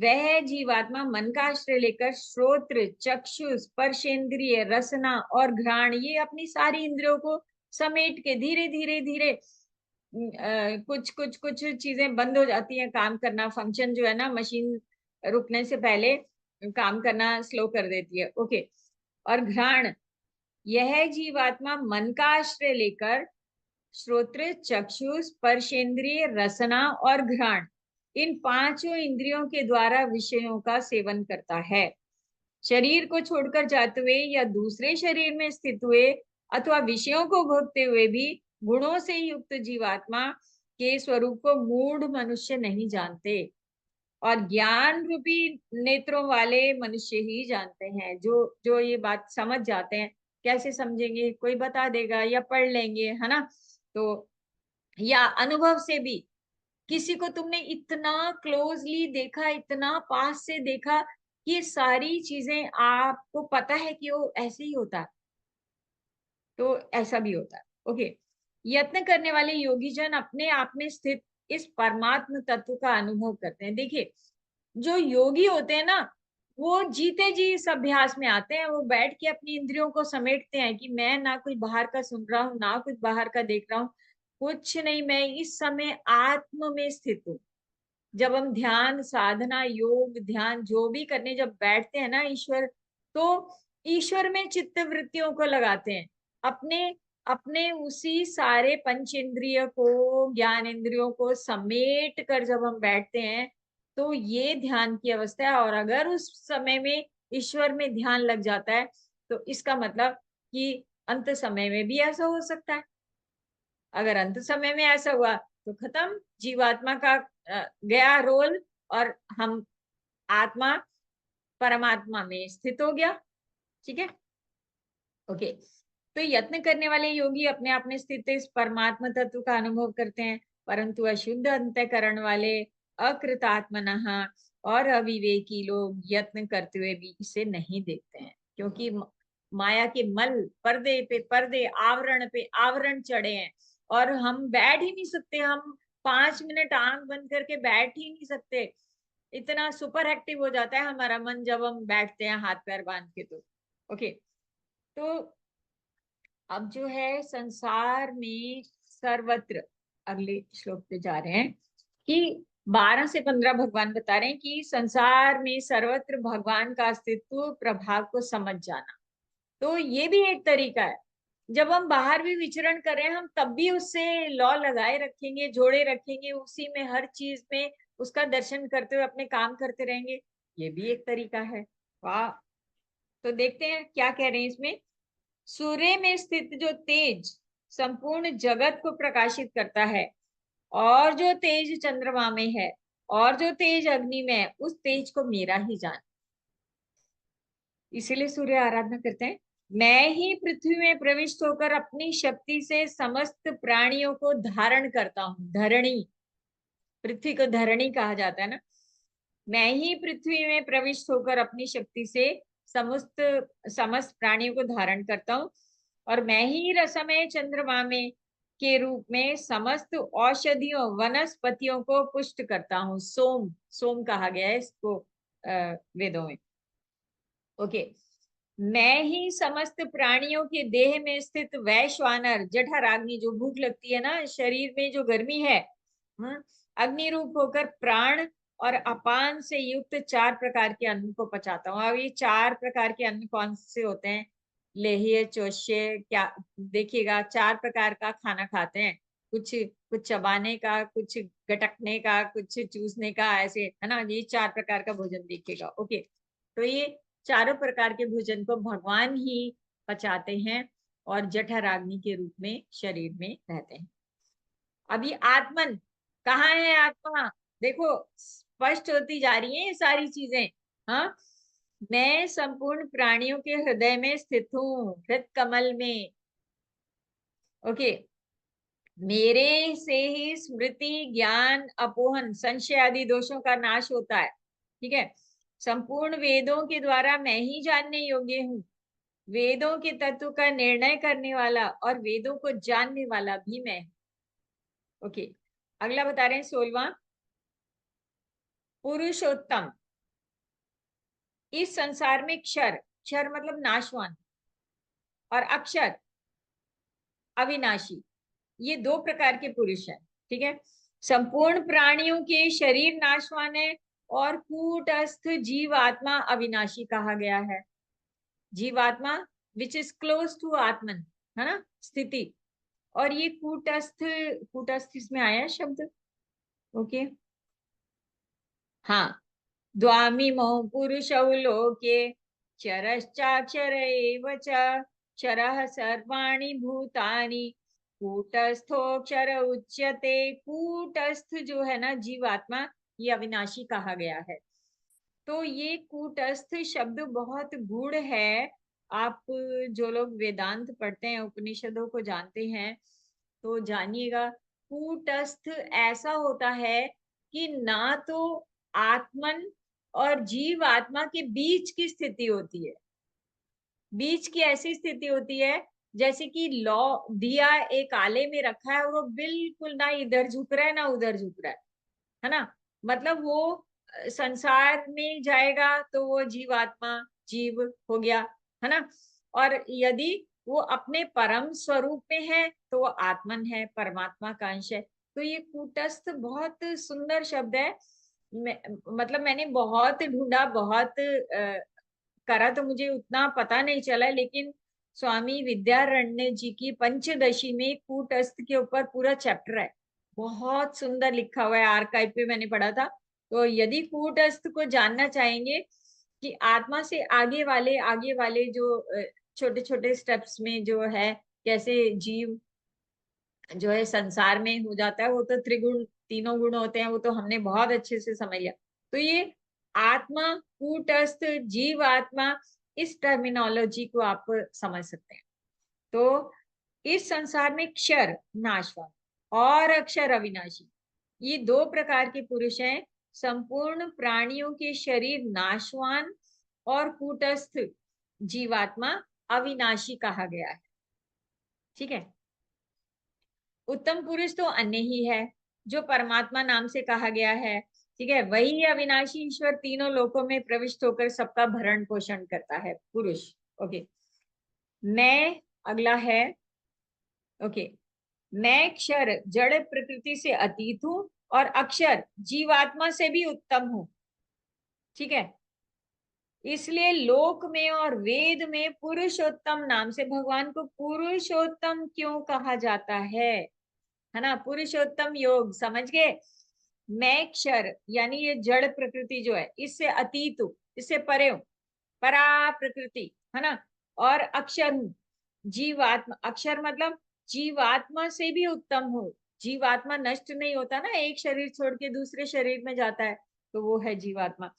वह जीवात्मा मन का आश्रय लेकर श्रोत्र, चक्षु, स्पर्शेंद्रिय, रसना और घ्राण, ये अपनी सारी इंद्रियों को समेट के धीरे धीरे धीरे कुछ कुछ कुछ चीजें बंद हो जाती हैं काम करना, फंक्शन जो है ना मशीन रुकने से पहले काम करना स्लो कर देती है। ओके, और घ्राण, यह जीवात्मा मन का आश्रय लेकर श्रोत्र, चक्षु, स्पर्शेंद्रिय, रसना और घ्राण, इन पांचों इंद्रियों के द्वारा विषयों का सेवन करता है। शरीर को छोड़कर जाते हुए या दूसरे शरीर में स्थित हुए अथवा विषयों को भोगते हुए भी गुणों से युक्त जीवात्मा के स्वरूप को मूढ़ मनुष्य नहीं जानते, और ज्ञान रूपी नेत्रों वाले मनुष्य ही जानते हैं। जो जो ये बात समझ जाते हैं, कैसे समझेंगे, कोई बता देगा या पढ़ लेंगे, है ना, तो या अनुभव से भी, किसी को तुमने इतना क्लोजली देखा, इतना पास से देखा, ये सारी चीजें आपको पता है कि वो ऐसे ही होता है, तो ऐसा भी होता है। ओके, यत्न करने वाले योगी जन अपने आप में स्थित इस परमात्म तत्व का अनुभव करते हैं। देखिए, जो योगी होते हैं ना, वो जीते जी इस अभ्यास में आते हैं, वो बैठ के अपनी इंद्रियों को समेटते हैं कि मैं ना कुछ बाहर का सुन रहा हूँ, ना कुछ बाहर का देख रहा हूँ, कुछ नहीं, मैं इस समय आत्म में स्थित हूँ। जब हम ध्यान, साधना, योग, ध्यान जो भी करने जब बैठते हैं ना ईश्वर, तो ईश्वर में चित्त वृत्तियों को लगाते हैं, अपने अपने उसी सारे पंचेंद्रिय को, ज्ञान इंद्रियों को समेट कर जब हम बैठते हैं, तो ये ध्यान की अवस्था है। और अगर उस समय में ईश्वर में ध्यान लग जाता है, तो इसका मतलब कि अंत समय में भी ऐसा हो सकता है। अगर अंत समय में ऐसा हुआ तो खत्म, जीवात्मा का गया रोल, और हम आत्मा परमात्मा में स्थित हो गया। ठीक है, ओके। तो यत्न करने वाले योगी अपने आप में स्थित इस परमात्मा तत्व का अनुभव करते हैं, परंतु अशुद्ध अंतःकरण वाले, अकृतात्मनः और अविवेकी लोग यत्न करते हुए भी इसे नहीं देखते हैं, क्योंकि माया के मल, पर्दे पे पर्दे, आवरण पे आवरण चढ़े हैं, और हम बैठ ही नहीं सकते। हम 5 मिनट आंख बंद करके बैठ ही नहीं सकते, इतना सुपर एक्टिव हो जाता है हमारा मन जब हम बैठते हैं हाथ पैर बांध के। तो ओके, तो अब जो है संसार में सर्वत्र, अगले श्लोक पे जा रहे हैं कि 12 से 15 भगवान बता रहे हैं कि संसार में सर्वत्र भगवान का अस्तित्व, प्रभाव को समझ जाना। तो ये भी एक तरीका है, जब हम बाहर भी विचरण कर रहे हैं, हम तब भी उससे लॉ लगाए रखेंगे, जोड़े रखेंगे, उसी में हर चीज में उसका दर्शन करते हुए अपने काम करते रहेंगे, ये भी एक तरीका है। वाह, तो देखते हैं क्या कह रहे हैं इसमें। सूर्य में स्थित जो तेज संपूर्ण जगत को प्रकाशित करता है, और जो तेज चंद्रमा में है, और जो तेज अग्नि में है, उस तेज को मेरा ही जान। इसीलिए सूर्य आराधना करते हैं। मैं ही पृथ्वी में प्रविष्ट होकर अपनी शक्ति से समस्त प्राणियों को धारण करता हूँ। धरणी, पृथ्वी को धरणी कहा जाता है ना। मैं ही पृथ्वी में प्रविष्ट होकर अपनी शक्ति से समस्त समस्त प्राणियों को धारण करता हूँ, और मैं ही रसमय चंद्रमा में के रूप में समस्त औषधियों, वनस्पतियों को पुष्ट करता हूँ। सोम, सोम कहा गया है इसको वेदों में। ओके, मैं ही समस्त प्राणियों के देह में स्थित वैश्वानर, जठराग्नि, जो भूख लगती है ना, शरीर में जो गर्मी है, अग्नि रूप होकर प्राण और अपान से युक्त 4 प्रकार के अन्न को पचाता हूँ। अब ये 4 प्रकार के अन्न कौन से होते हैं? लेह्य, चोष्य, क्या देखिएगा, 4 प्रकार का खाना खाते हैं, कुछ कुछ चबाने का, कुछ गटकने का, कुछ चूसने का, ऐसे है ना। ये 4 प्रकार का भोजन देखिएगा। ओके, तो ये चारों प्रकार के भोजन को भगवान ही पचाते हैं, और जठराग्नि के रूप में शरीर में रहते हैं। अभी आत्मन, कहाँ है आत्मा? देखो, स्पष्ट होती जा रही है ये सारी चीजें। हाँ, मैं संपूर्ण प्राणियों के हृदय में स्थित हूँ, हृद कमल में। ओके, मेरे से ही स्मृति, ज्ञान, अपोहन, संशय आदि दोषों का नाश होता है। ठीक है, संपूर्ण वेदों के द्वारा मैं ही जानने योग्य हूँ। वेदों के तत्व का निर्णय करने वाला और वेदों को जानने वाला भी मैं। ओके, अगला बता रहे हैं 16वां, पुरुषोत्तम, इस संसार में क्षर, क्षर मतलब नाशवान, और अक्षर अविनाशी, ये दो प्रकार के पुरुष हैं। ठीक है, संपूर्ण प्राणियों के शरीर नाशवान है और कूटस्थ जीवात्मा अविनाशी कहा गया है। जीवात्मा विच इज क्लोज टू आत्मन, है ना, स्थिति। और ये कूटस्थ, कूटस्थ इसमें आया शब्द, ओके। हाँ, द्वामिमो पुरुषौ लोके चरश्चाक्षर एव च, क्षरः सर्वाणि भूतानि कूटस्थोक्षर उच्यते। कूटस्थ जो है ना जीवात्मा, ये अविनाशी कहा गया है। तो ये कूटस्थ शब्द बहुत गूढ़ है। आप जो लोग वेदांत पढ़ते हैं, उपनिषदों को जानते हैं, तो जानिएगा कूटस्थ ऐसा होता है कि ना तो आत्मन और जीव आत्मा के बीच की स्थिति होती है। बीच की ऐसी स्थिति होती है जैसे कि लौ दिया एक आले में रखा है और वो बिल्कुल ना इधर झुक रहा है ना उधर झुक रहा है ना। मतलब वो संसार में जाएगा तो वो जीवात्मा जीव हो गया, है ना। और यदि वो अपने परम स्वरूप में है तो वो आत्मन है, परमात्मा का अंश है। तो ये कूटस्थ बहुत सुंदर शब्द है। मतलब मैंने बहुत ढूंढा, बहुत करा, तो मुझे उतना पता नहीं चला, लेकिन स्वामी विद्यारण्य जी की पंचदशी में कूटस्थ के ऊपर पूरा चैप्टर है, बहुत सुंदर लिखा हुआ है, आर्काइव पे मैंने पढ़ा था। तो यदि कूटस्थ को जानना चाहेंगे कि आत्मा से आगे वाले जो छोटे छोटे स्टेप्स में जो है, कैसे जीव जो है संसार में हो जाता है, वो तो त्रिगुण, तीनों गुण होते हैं, वो तो हमने बहुत अच्छे से समझ लिया। तो ये आत्मा, कूटस्थ, जीव आत्मा, इस टर्मिनोलॉजी को आप समझ सकते हैं। तो इस संसार में क्षर नाशवान और अक्षर अविनाशी, ये दो प्रकार के पुरुष हैं। संपूर्ण प्राणियों के शरीर नाशवान और कूटस्थ जीवात्मा अविनाशी कहा गया है। ठीक है, उत्तम पुरुष तो अन्य ही है जो परमात्मा नाम से कहा गया है। ठीक है, वही अविनाशी ईश्वर तीनों लोकों में प्रविष्ट होकर सबका भरण पोषण करता है, पुरुष। ओके, मैं अगला है। ओके, मैं क्षर जड़ प्रकृति से अतीत हूं और अक्षर जीवात्मा से भी उत्तम हूं। ठीक है, इसलिए लोक में और वेद में पुरुषोत्तम नाम से भगवान को पुरुषोत्तम क्यों कहा जाता है ना। पुरुषोत्तम योग समझ गए। मैं क्षर यानी ये जड़ प्रकृति जो है इससे अतीत हूं, इससे परे हूं, परा प्रकृति, है ना। और अक्षर हूं, जीवात्मा, अक्षर मतलब जीवात्मा से भी उत्तम हो। जीवात्मा नष्ट नहीं होता ना, एक शरीर छोड़ के दूसरे शरीर में जाता है, तो वो है जीवात्मा।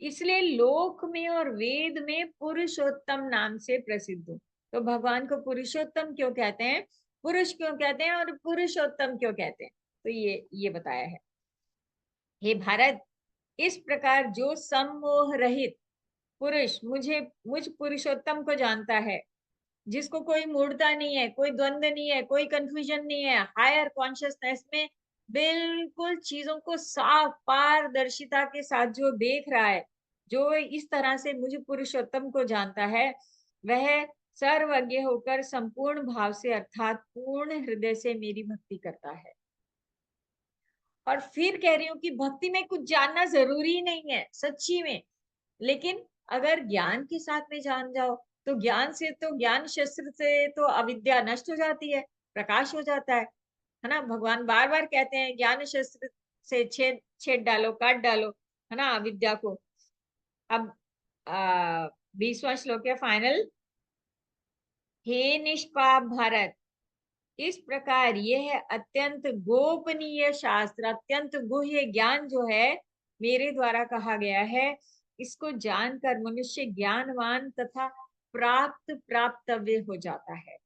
इसलिए लोक में और वेद में पुरुषोत्तम नाम से प्रसिद्ध हूं। तो भगवान को पुरुषोत्तम क्यों कहते हैं, पुरुष क्यों कहते हैं और पुरुषोत्तम क्यों कहते हैं, तो ये बताया है। हे भारत, इस प्रकार जो सम्मोह रहित पुरुष मुझ पुरुषोत्तम को जानता है, जिसको कोई मूढ़ता नहीं है, कोई द्वंद्व नहीं है, कोई कंफ्यूजन नहीं है, हायर कॉन्शियसनेस में बिल्कुल चीजों को साफ पारदर्शिता के साथ जो देख रहा है, जो इस तरह से मुझे पुरुषोत्तम को जानता है, वह सर्वज्ञ होकर संपूर्ण भाव से अर्थात पूर्ण हृदय से मेरी भक्ति करता है। और फिर कह रही हूँ कि भक्ति में कुछ जानना जरूरी नहीं है सच्ची में, लेकिन अगर ज्ञान के साथ में जान जाओ तो ज्ञान से, तो ज्ञान शस्त्र से तो अविद्या नष्ट हो जाती है, प्रकाश हो जाता है ना। भगवान बार बार कहते हैं ज्ञान शस्त्र से छेद छेद डालो, काट डालो, है ना, अविद्या को। अब 20वां श्लोक है फाइनल। हे निष्पाप भारत, इस प्रकार यह है अत्यंत गोपनीय शास्त्र, अत्यंत गुह्य ज्ञान जो है मेरे द्वारा कहा गया है, इसको जानकर मनुष्य ज्ञानवान तथा प्राप्तव्य हो जाता है,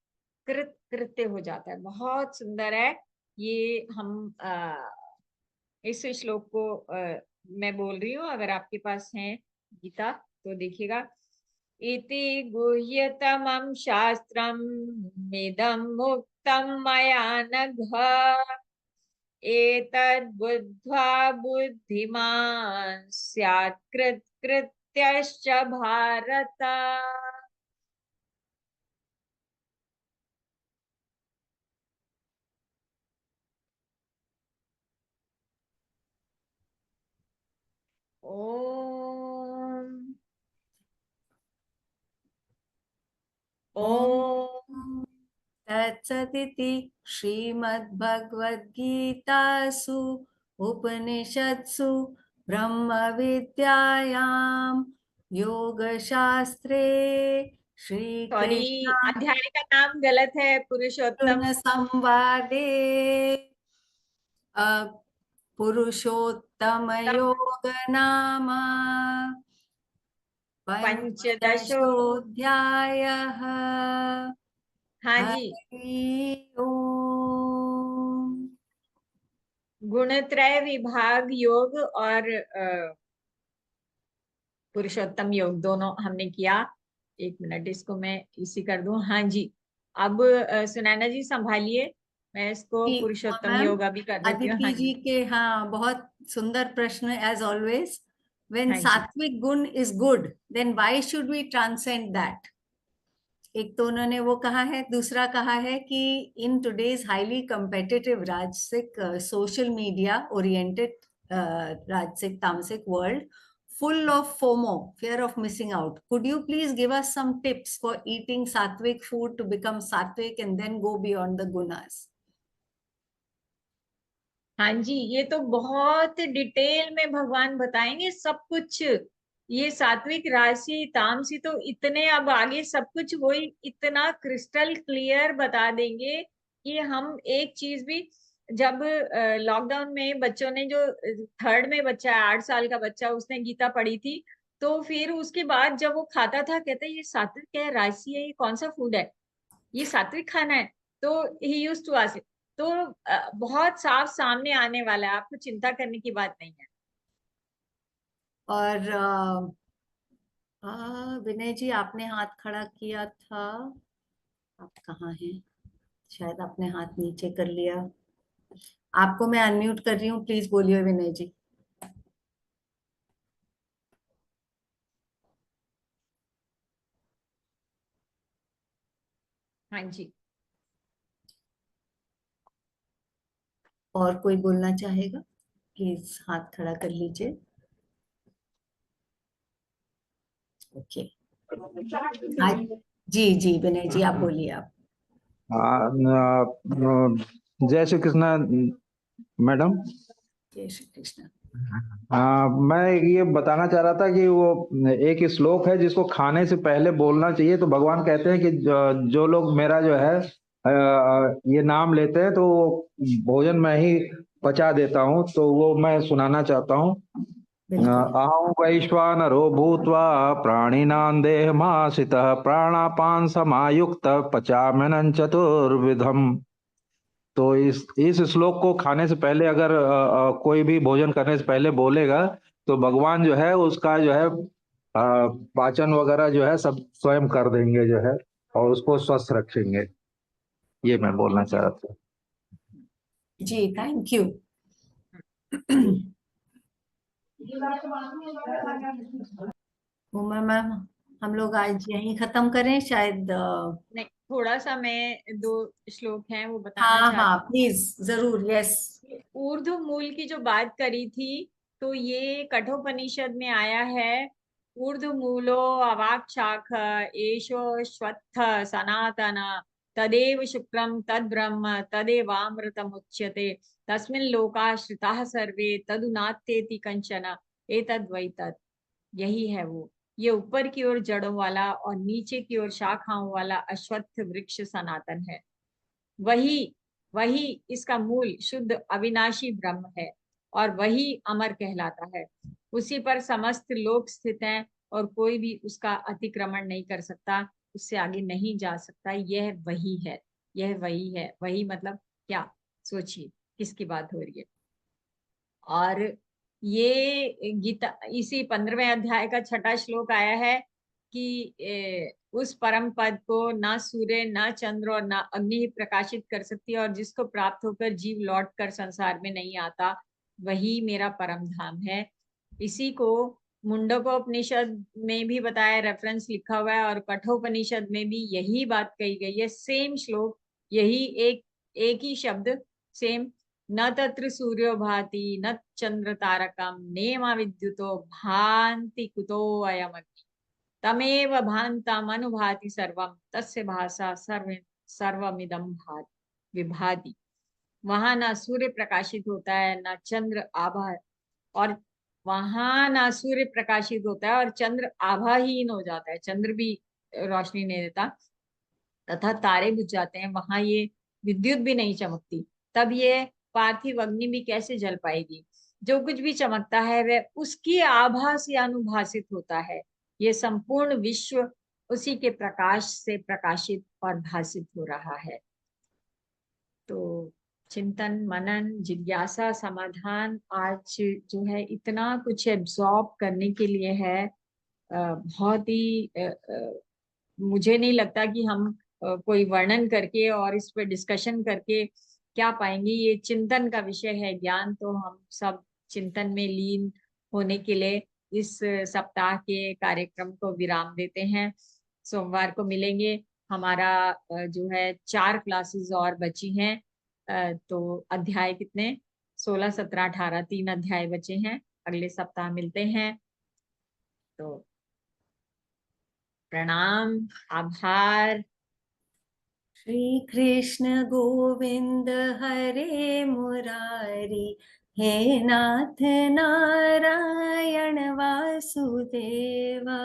कृत्य हो जाता है। बहुत सुंदर है ये। हम इस श्लोक को मैं बोल रही हूँ, अगर आपके पास है गीता तो देखिएगा। इति गुह्यतमं शास्त्रम् इदं मुक्तं मया नघ, एतद् बुद्ध्वा बुद्धिमान् स्यात् कृत्य सत्यश्च भारत। ओम ओम तत्सदिति श्रीमद्भगवद्गीतासु उपनिषत्सु ब्रह्मविद्यायां योगशास्त्रे सॉरी, श्रीकृष्ण अध्याय का नाम गलत है, पुरुषोत्तम। संवादे पुरुषोत्तम योग नाम पंचदशो। पंचदशोऽध्यायः। हाँ जी, हरि ओम। गुणत्रय विभाग योग और पुरुषोत्तम योग दोनों हमने किया। एक मिनट, इसको मैं इसी कर दूं। हाँ जी, अब सुनैना जी संभालिए, मैं इसको जी, पुरुषोत्तम मैम योग अभी कर देती हूँ। हाँ अदिति जी जी। के हाँ बहुत सुंदर प्रश्न एज ऑलवेज। व्हेन हाँ जी। सात्विक गुण is good then why should we transcend that. एक तो उन्होंने वो कहा है, दूसरा कहा है कि इन टुडेज हाईली कंपेटिटिव राजसिक सोशल मीडिया ओरिएंटेड राजसिक तामसिक world full of FOMO, fear of missing out. Could you please give us some tips for eating sattvic food to become sattvic and then go beyond the gunas? हाँ जी, ये तो बहुत डिटेल में भगवान बताएंगे सब कुछ। ये सात्विक राशि तामसी तो इतने अब आगे सब कुछ वही इतना क्रिस्टल क्लियर बता देंगे कि हम एक चीज भी, जब लॉकडाउन में बच्चों ने जो थर्ड में बच्चा है 8 साल का बच्चा, उसने गीता पढ़ी थी, तो फिर उसके बाद जब वो खाता था कहता है ये सात्विक क्या है, राशि है, ये कौन सा फूड है, ये सात्विक खाना है। तो ही यूज टू आस्क। तो बहुत साफ सामने आने वाला है, आपको चिंता करने की बात नहीं है। और विनय जी आपने हाथ खड़ा किया था, आप कहाँ हैं? शायद आपने हाथ नीचे कर लिया। आपको मैं अनम्यूट कर रही हूँ, प्लीज बोलिए विनय जी। हाँ जी। और कोई बोलना चाहेगा प्लीज हाथ खड़ा कर लीजिए। ओके। आज जी जी विनय जी आप बोलिए आप। जय श्री कृष्णा मैडम। जय श्री कृष्ण। मैं ये बताना चाह रहा था कि वो एक श्लोक है जिसको खाने से पहले बोलना चाहिए। तो भगवान कहते हैं कि जो लोग मेरा जो है ये नाम लेते हैं तो वो भोजन में ही पचा देता हूँ। तो वो मैं सुनाना चाहता हूँ। बिल्कुल। अहं वैश्वानरो भूत्वा प्राणिनां देहमाश्रितः प्राणापान समायुक्त पचाम्यन्नं चतुर्विधम्। तो इस श्लोक को खाने से पहले अगर कोई भी भोजन करने से पहले बोलेगा तो भगवान जो है उसका जो है पाचन वगैरह जो है सब स्वयं कर देंगे जो है, और उसको स्वस्थ रखेंगे। ये मैं बोलना चाह रहा था। जी थैंक यू। उमा मैम हम लोग आज यहीं खत्म करें शायद। नहीं, थोड़ा सा मैं 2 श्लोक हैं वो बताना हाँ हाँ चाहती प्लीज जरूर यस। हूँ। ऊर्ध्व मूल की जो बात करी थी, तो ये कठोपनिषद में आया है। ऊर्ध्व मूलो अवाक् शाख एषो श्वत्थ सनातन तदेव शुक्रम तद ब्रह्म तदेवामृतम उच्यते तस्मिन् लोकाश्रिताः सर्वे तदुनात्येति कंचन एतद् वै तत्। यही है वो। ये ऊपर की ओर जड़ों वाला और नीचे की ओर शाखाओं वाला अश्वत्थ वृक्ष सनातन है। वही वही इसका मूल शुद्ध अविनाशी ब्रह्म है और वही अमर कहलाता है। उसी पर समस्त लोक स्थित हैं और कोई भी उसका अतिक्रमण नहीं कर सकता, उससे आगे नहीं जा सकता। यह वही है, यह वही है। वही मतलब क्या, सोचिए किसकी बात हो रही है। और ये गीता इसी 15वें अध्याय का 6ठा श्लोक आया है कि उस परम पद को ना सूर्य ना चंद्र और ना अग्नि ही प्रकाशित कर सकती है, और जिसको प्राप्त होकर जीव लौट कर संसार में नहीं आता, वही मेरा परम धाम है। इसी को मुंडकोपनिषद में भी बताया, रेफरेंस लिखा हुआ है, और कठोपनिषद में भी यही बात कही गई है, सेम श्लोक, यही एक ही शब्द, सेम। न तत्र सूर्यो भाति न चंद्र तारकम नेमा विद्युतो भांति कुतो अयमग्नि तमेव भांतम अनुभाति सर्वम तस्य भाषा सर्वमिदं भाति विभाति। वहां ना सूर्य प्रकाशित होता है, ना चंद्र आभा, और वहां ना सूर्य प्रकाशित होता है और चंद्र आभाहीन हो जाता है, चंद्र भी रोशनी नहीं देता, तथा तारे बुझ जाते हैं, वहां ये विद्युत भी नहीं चमकती, तब ये पार्थिव अग्नि भी कैसे जल पाएगी? जो कुछ भी चमकता है वह उसकी आभा से अनुभासित होता है। ये संपूर्ण विश्व उसी के प्रकाश से प्रकाशित और भासित हो रहा है। तो चिंतन, मनन, जिज्ञासा, समाधान आज जो है इतना कुछ एब्जॉर्ब करने के लिए है। बहुत ही मुझे नहीं लगता कि हम कोई वर्णन करके और इस पर डिस्कशन करके क्या पाएंगे। ये चिंतन का विषय है, ज्ञान तो हम सब चिंतन में लीन होने के लिए इस सप्ताह के कार्यक्रम को विराम देते हैं। सोमवार को मिलेंगे। हमारा जो है 4 क्लासेस और बची हैं। तो अध्याय कितने? 16, 17, 18, 3 अध्याय बचे हैं। अगले सप्ताह मिलते हैं। तो प्रणाम, आभार। श्री कृष्ण गोविंद हरे मुरारी, हे नाथ नारायण वासुदेवा।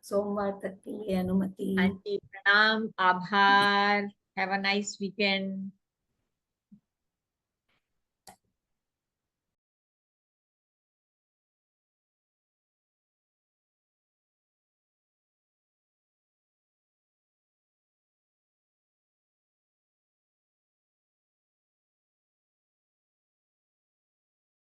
सोमवार तक के लिए अनुमति। हाँ जी, प्रणाम, आभार। Have a nice weekend.